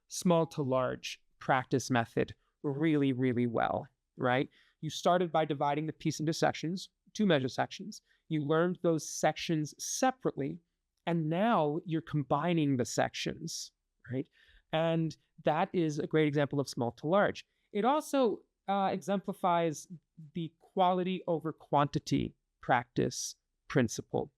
small to large practice method really, really well, right? You started by dividing the piece into sections, two measure sections. You learned those sections separately, and now you're combining the sections, right? And that is a great example of small to large. It also exemplifies the quality over quantity practice principle,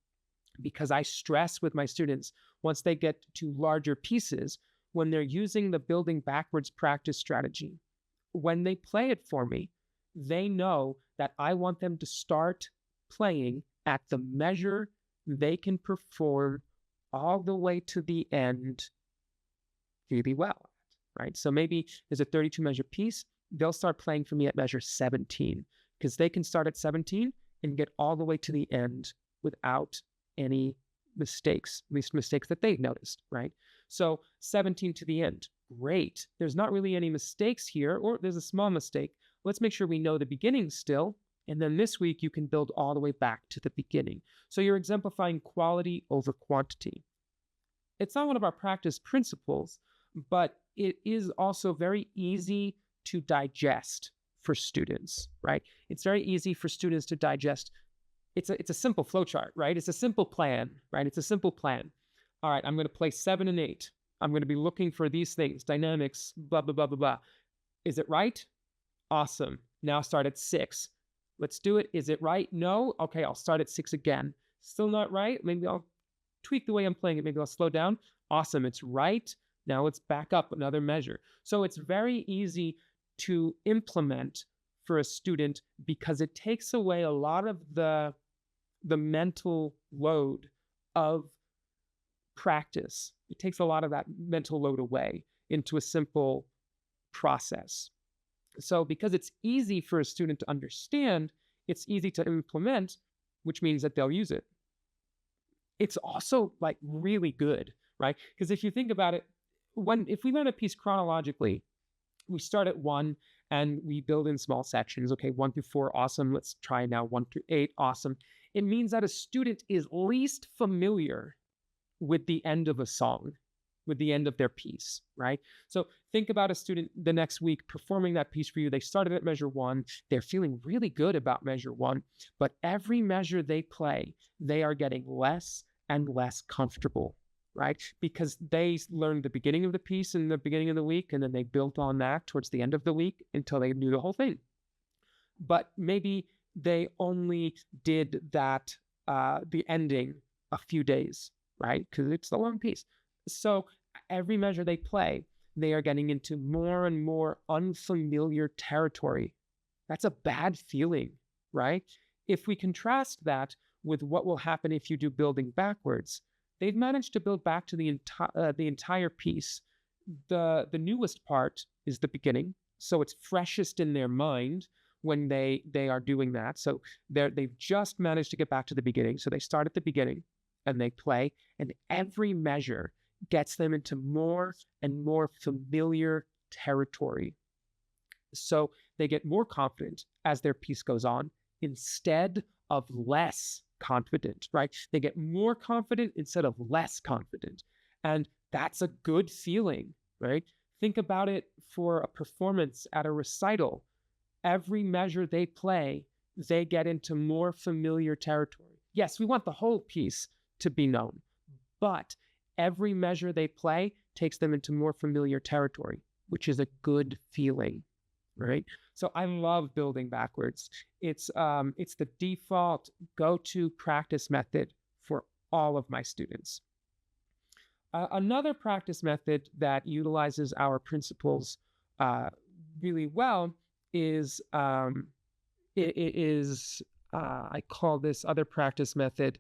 because I stress with my students, once they get to larger pieces, when they're using the building backwards practice strategy, when they play it for me, they know that I want them to start playing at the measure they can perform all the way to the end really well, right? So maybe there's a 32 measure piece. They'll start playing for me at measure 17, because they can start at 17 and get all the way to the end without any mistakes, at least mistakes that they've noticed, right? So 17 to the end, great. There's not really any mistakes here, or there's a small mistake. Let's make sure we know the beginning still. And then this week you can build all the way back to the beginning. So you're exemplifying quality over quantity. It's not one of our practice principles, but it is also very easy to digest for students, right? It's very easy for students to digest. It's a simple flowchart, right? It's a simple plan, right? It's a simple plan. All right, I'm going to play 7 and 8. I'm going to be looking for these things, dynamics, blah, blah, blah, blah, blah. Is it right? Awesome. Now start at 6. Let's do it. Is it right? No? Okay, I'll start at 6 again. Still not right? Maybe I'll tweak the way I'm playing it. Maybe I'll slow down. Awesome, it's right. Now let's back up another measure. So it's very easy to implement for a student, because it takes away a lot of the mental load of practice. It takes a lot of that mental load away into a simple process. So because it's easy for a student to understand, it's easy to implement, which means that they'll use it. It's also like really good, right? Because if you think about it, if we learn a piece chronologically, we start at 1 and we build in small sections. Okay, 1 through 4, awesome. Let's try now 1 through 8, awesome. It means that a student is least familiar with the end of a song, with the end of their piece, right? So think about a student the next week performing that piece for you. They started at measure 1. They're feeling really good about measure 1, but every measure they play, they are getting less and less comfortable, right? Because they learned the beginning of the piece in the beginning of the week, and then they built on that towards the end of the week until they knew the whole thing. But maybe they only did that, the ending, a few days, right? Because it's a long piece. So every measure they play, they are getting into more and more unfamiliar territory. That's a bad feeling, right? If we contrast that with what will happen if you do building backwards, they've managed to build back to the entire piece. The newest part is the beginning, so it's freshest in their mind when they are doing that. So they've just managed to get back to the beginning. So they start at the beginning and they play, and every measure gets them into more and more familiar territory. So they get more confident as their piece goes on instead of less confident, right? They get more confident instead of less confident. And that's a good feeling, right? Think about it for a performance at a recital. Every measure they play, they get into more familiar territory. Yes, we want the whole piece to be known, but every measure they play takes them into more familiar territory, which is a good feeling, right? So I love building backwards. It's the default go-to practice method for all of my students. Another practice method that utilizes our principles really well is I call this other practice method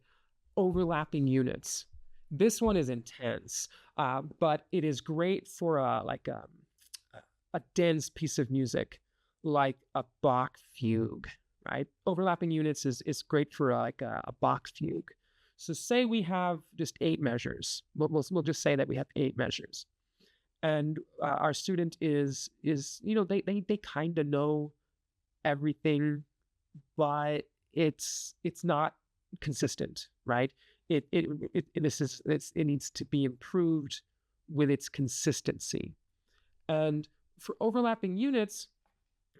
overlapping units. This one is intense, but it is great for a dense piece of music, like a Bach fugue, right? Overlapping units is great for a Bach fugue. So say we have just 8 measures. We'll just say that we have 8 measures, and our student is they kind of know everything but it's not consistent, right? It needs to be improved with its consistency. And for overlapping units,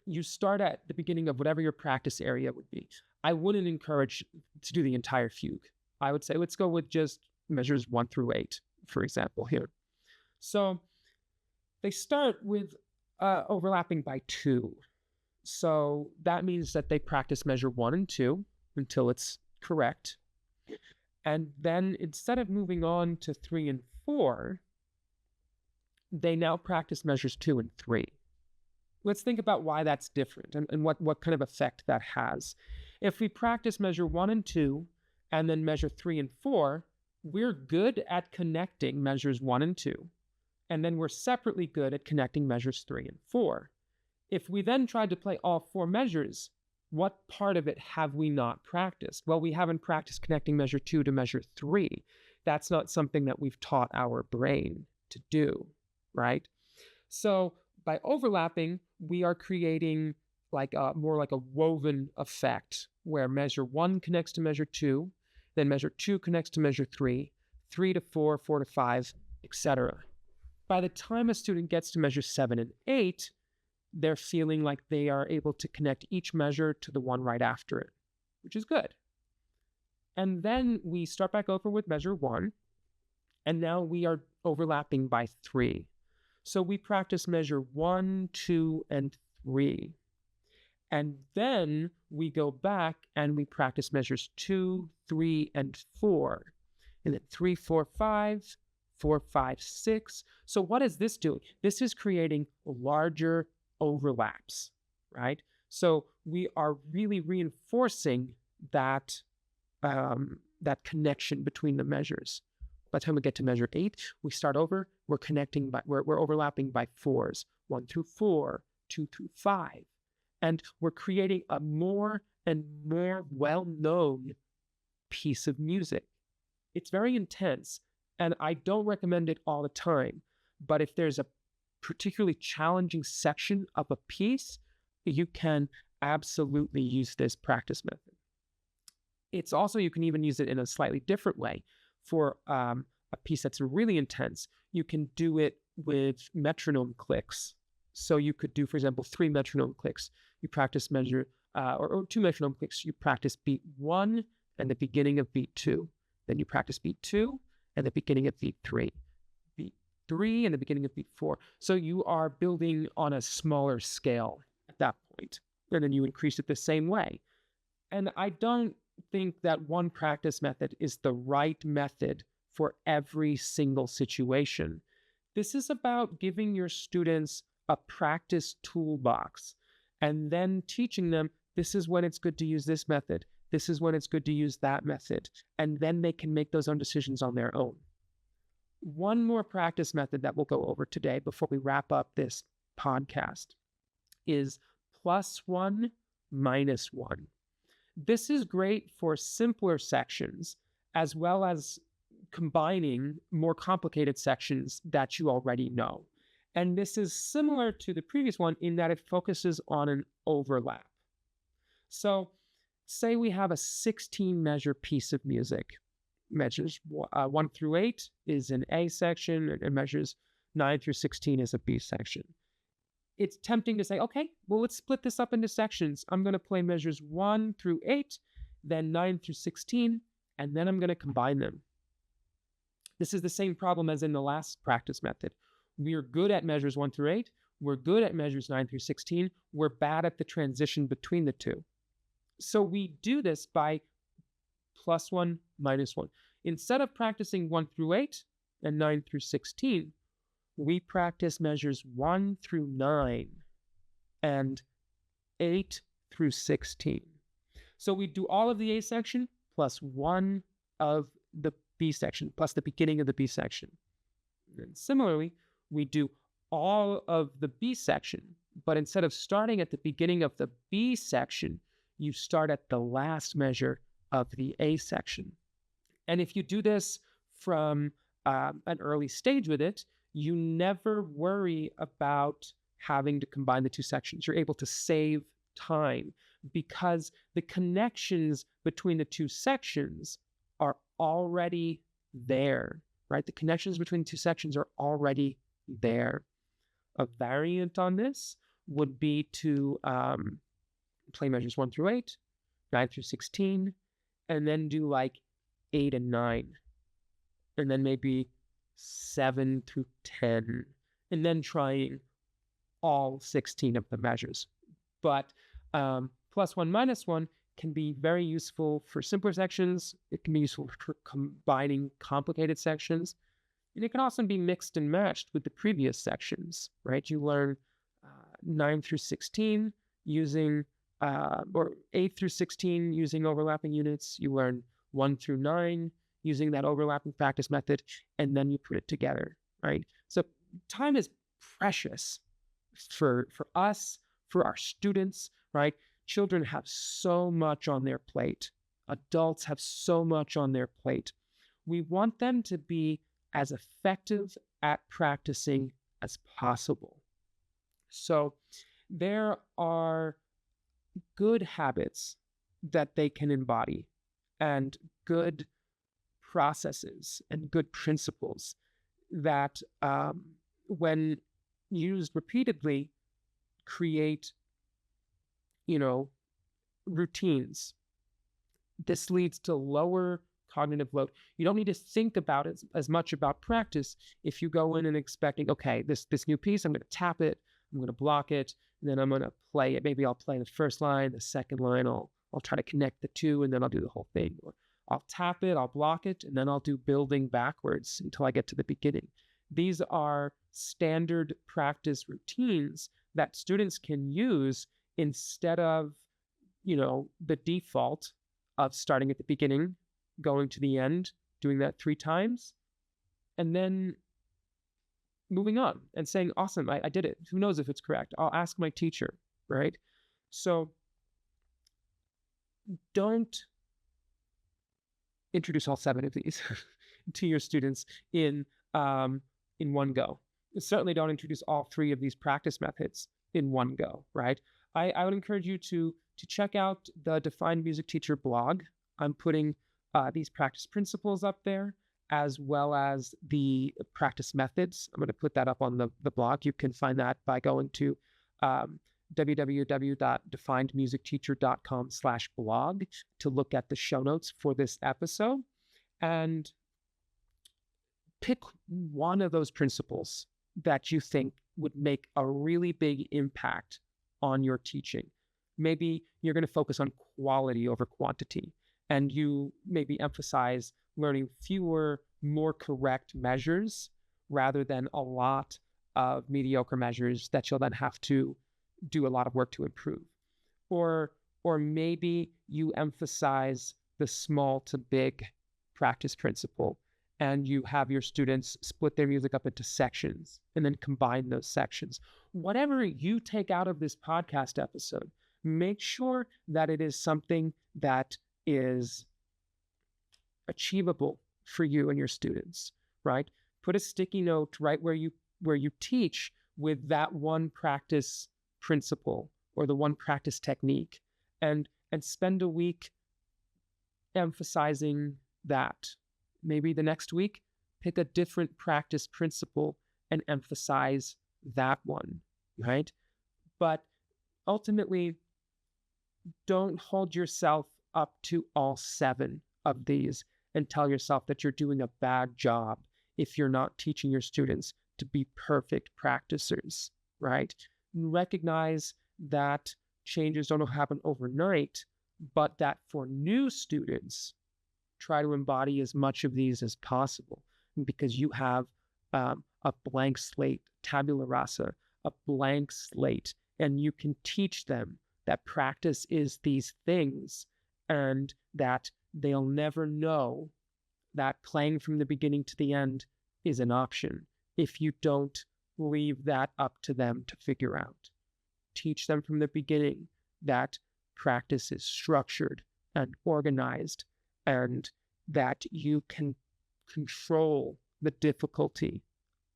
you start at the beginning of whatever your practice area would be. I wouldn't encourage to do the entire fugue. I would say let's go with just measures 1 through 8, for example, here. So they start with overlapping by 2. So that means that they practice measure 1 and 2 until it's correct. And then instead of moving on to 3 and 4, they now practice measures 2 and 3. Let's think about why that's different and what kind of effect that has. If we practice measure 1 and 2 and then measure 3 and 4, we're good at connecting measures 1 and 2. And then we're separately good at connecting measures 3 and 4. If we then tried to play all 4 measures, what part of it have we not practiced? Well, we haven't practiced connecting measure 2 to measure 3. That's not something that we've taught our brain to do, right? So by overlapping, we are creating more like a woven effect where measure 1 connects to measure 2, then measure 2 connects to measure 3, 3 to 4, 4 to 5, etc. By the time a student gets to measure 7 and 8, they're feeling like they are able to connect each measure to the one right after it, which is good. And then we start back over with measure 1, and now we are overlapping by 3. So we practice measure 1, 2, and 3. And then we go back and we practice measures 2, 3, and 4. And then 3, 4, 5, 4, 5, 6. So what is this doing? This is creating larger overlaps, right? So we are really reinforcing that connection between the measures. By the time we get to measure 8, we start over. We're overlapping by 4s, 1 through 4, 2 through 5, and we're creating a more and more well-known piece of music. It's very intense, and I don't recommend it all the time. But if there's a particularly challenging section of a piece, you can absolutely use this practice method. It's also, you can even use it in a slightly different way. For a piece that's really intense, you can do it with metronome clicks. So you could do, for example, 3 metronome clicks. You practice measure, or 2 metronome clicks. You practice beat 1 and the beginning of beat 2. Then you practice beat 2 and the beginning of beat 3. Beat 3 and the beginning of beat 4. So you are building on a smaller scale at that point. And then you increase it the same way. And I don't think that one practice method is the right method for every single situation. This is about giving your students a practice toolbox and then teaching them this is when it's good to use this method. This is when it's good to use that method. And then they can make those own decisions on their own. One more practice method that we'll go over today before we wrap up this podcast is +1, -1. This is great for simpler sections as well as combining more complicated sections that you already know. And this is similar to the previous one in that it focuses on an overlap. So say we have a 16 measure piece of music. Measures 1 through 8 is an A section, and measures 9 through 16 is a B section. It's tempting to say, okay, well, let's split this up into sections. I'm going to play measures 1 through 8, then 9 through 16, and then I'm going to combine them. This is the same problem as in the last practice method. We're good at measures 1 through 8. We're good at measures 9 through 16. We're bad at the transition between the two. So we do this by +1, -1. Instead of practicing 1 through 8 and 9 through 16, we practice measures 1 through 9 and 8 through 16. So we do all of the A section plus 1 of the B section, plus the beginning of the B section. And similarly, we do all of the B section, but instead of starting at the beginning of the B section, you start at the last measure of the A section. And if you do this from an early stage with it, you never worry about having to combine the two sections. You're able to save time because the connections between the two sections are already there, right? The connections between the two sections are already there. A variant on this would be to play measures 1 through 8, 9 through 16, and then do like 8 and 9, and then maybe 7 through 10, and then trying all 16 of the measures. But plus 1, minus 1 can be very useful for simpler sections. It can be useful for combining complicated sections. And it can also be mixed and matched with the previous sections, right? You learn 9 through 16 using, or 8 through 16 using overlapping units. You learn 1 through 9 using that overlapping practice method, and then you put it together, right? So time is precious for us, for our students, right? Children have so much on their plate. Adults have so much on their plate. We want them to be as effective at practicing as possible. So there are good habits that they can embody, and good processes and good principles that, when used repeatedly, create, routines. This leads to lower cognitive load. You don't need to think about it as much about practice if you go in and expecting, okay, this new piece, I'm going to tap it, I'm going to block it, and then I'm going to play it. Maybe I'll play the first line, the second line, I'll try to connect the two, and then I'll do the whole thing. Or I'll tap it, I'll block it, and then I'll do building backwards until I get to the beginning. These are standard practice routines that students can use instead of, the default of starting at the beginning, going to the end, doing that 3 times, and then moving on and saying, awesome, I did it. Who knows if it's correct? I'll ask my teacher, right? So don't introduce all 7 of these to your students in one go. Certainly don't introduce all 3 of these practice methods in one go, right? I would encourage you to check out the Defined Music Teacher blog. I'm putting these practice principles up there, as well as the practice methods. I'm going to put that up on the blog. You can find that by going to www.definedmusicteacher.com/blog to look at the show notes for this episode, and pick one of those principles that you think would make a really big impact on your teaching. Maybe you're going to focus on quality over quantity, and you maybe emphasize learning fewer, more correct measures rather than a lot of mediocre measures that you'll then have to do a lot of work to improve. Or maybe you emphasize the small to big practice principle, and you have your students split their music up into sections and then combine those sections. Whatever you take out of this podcast episode, make sure that it is something that is achievable for you and your students, right? Put a sticky note right where you teach with that one practice principle or the one practice technique, and spend a week emphasizing that. Maybe the next week, pick a different practice principle and emphasize that one, right? But ultimately, don't hold yourself up to all 7 of these and tell yourself that you're doing a bad job if you're not teaching your students to be perfect practicers, right? Recognize that changes don't happen overnight, but that for new students, try to embody as much of these as possible, because you have a blank slate, tabula rasa, a blank slate, and you can teach them that practice is these things, and that they'll never know that playing from the beginning to the end is an option if you don't leave that up to them to figure out. Teach them from the beginning that practice is structured and organized, and that you can control the difficulty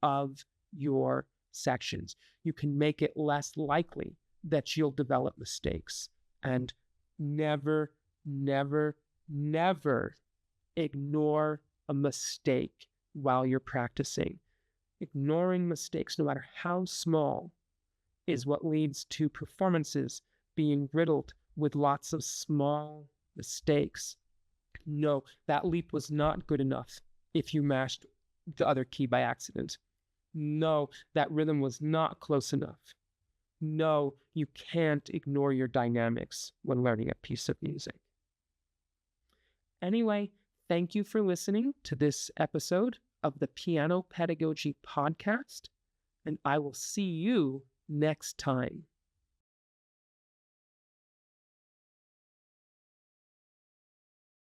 of your sections. You can make it less likely that you'll develop mistakes, And never, never, never ignore a mistake while you're practicing. Ignoring mistakes, no matter how small, is what leads to performances being riddled with lots of small mistakes. No, that leap was not good enough if you mashed the other key by accident. No, that rhythm was not close enough. No, you can't ignore your dynamics when learning a piece of music. Anyway, thank you for listening to this episode of the Piano Pedagogy Podcast, and I will see you next time.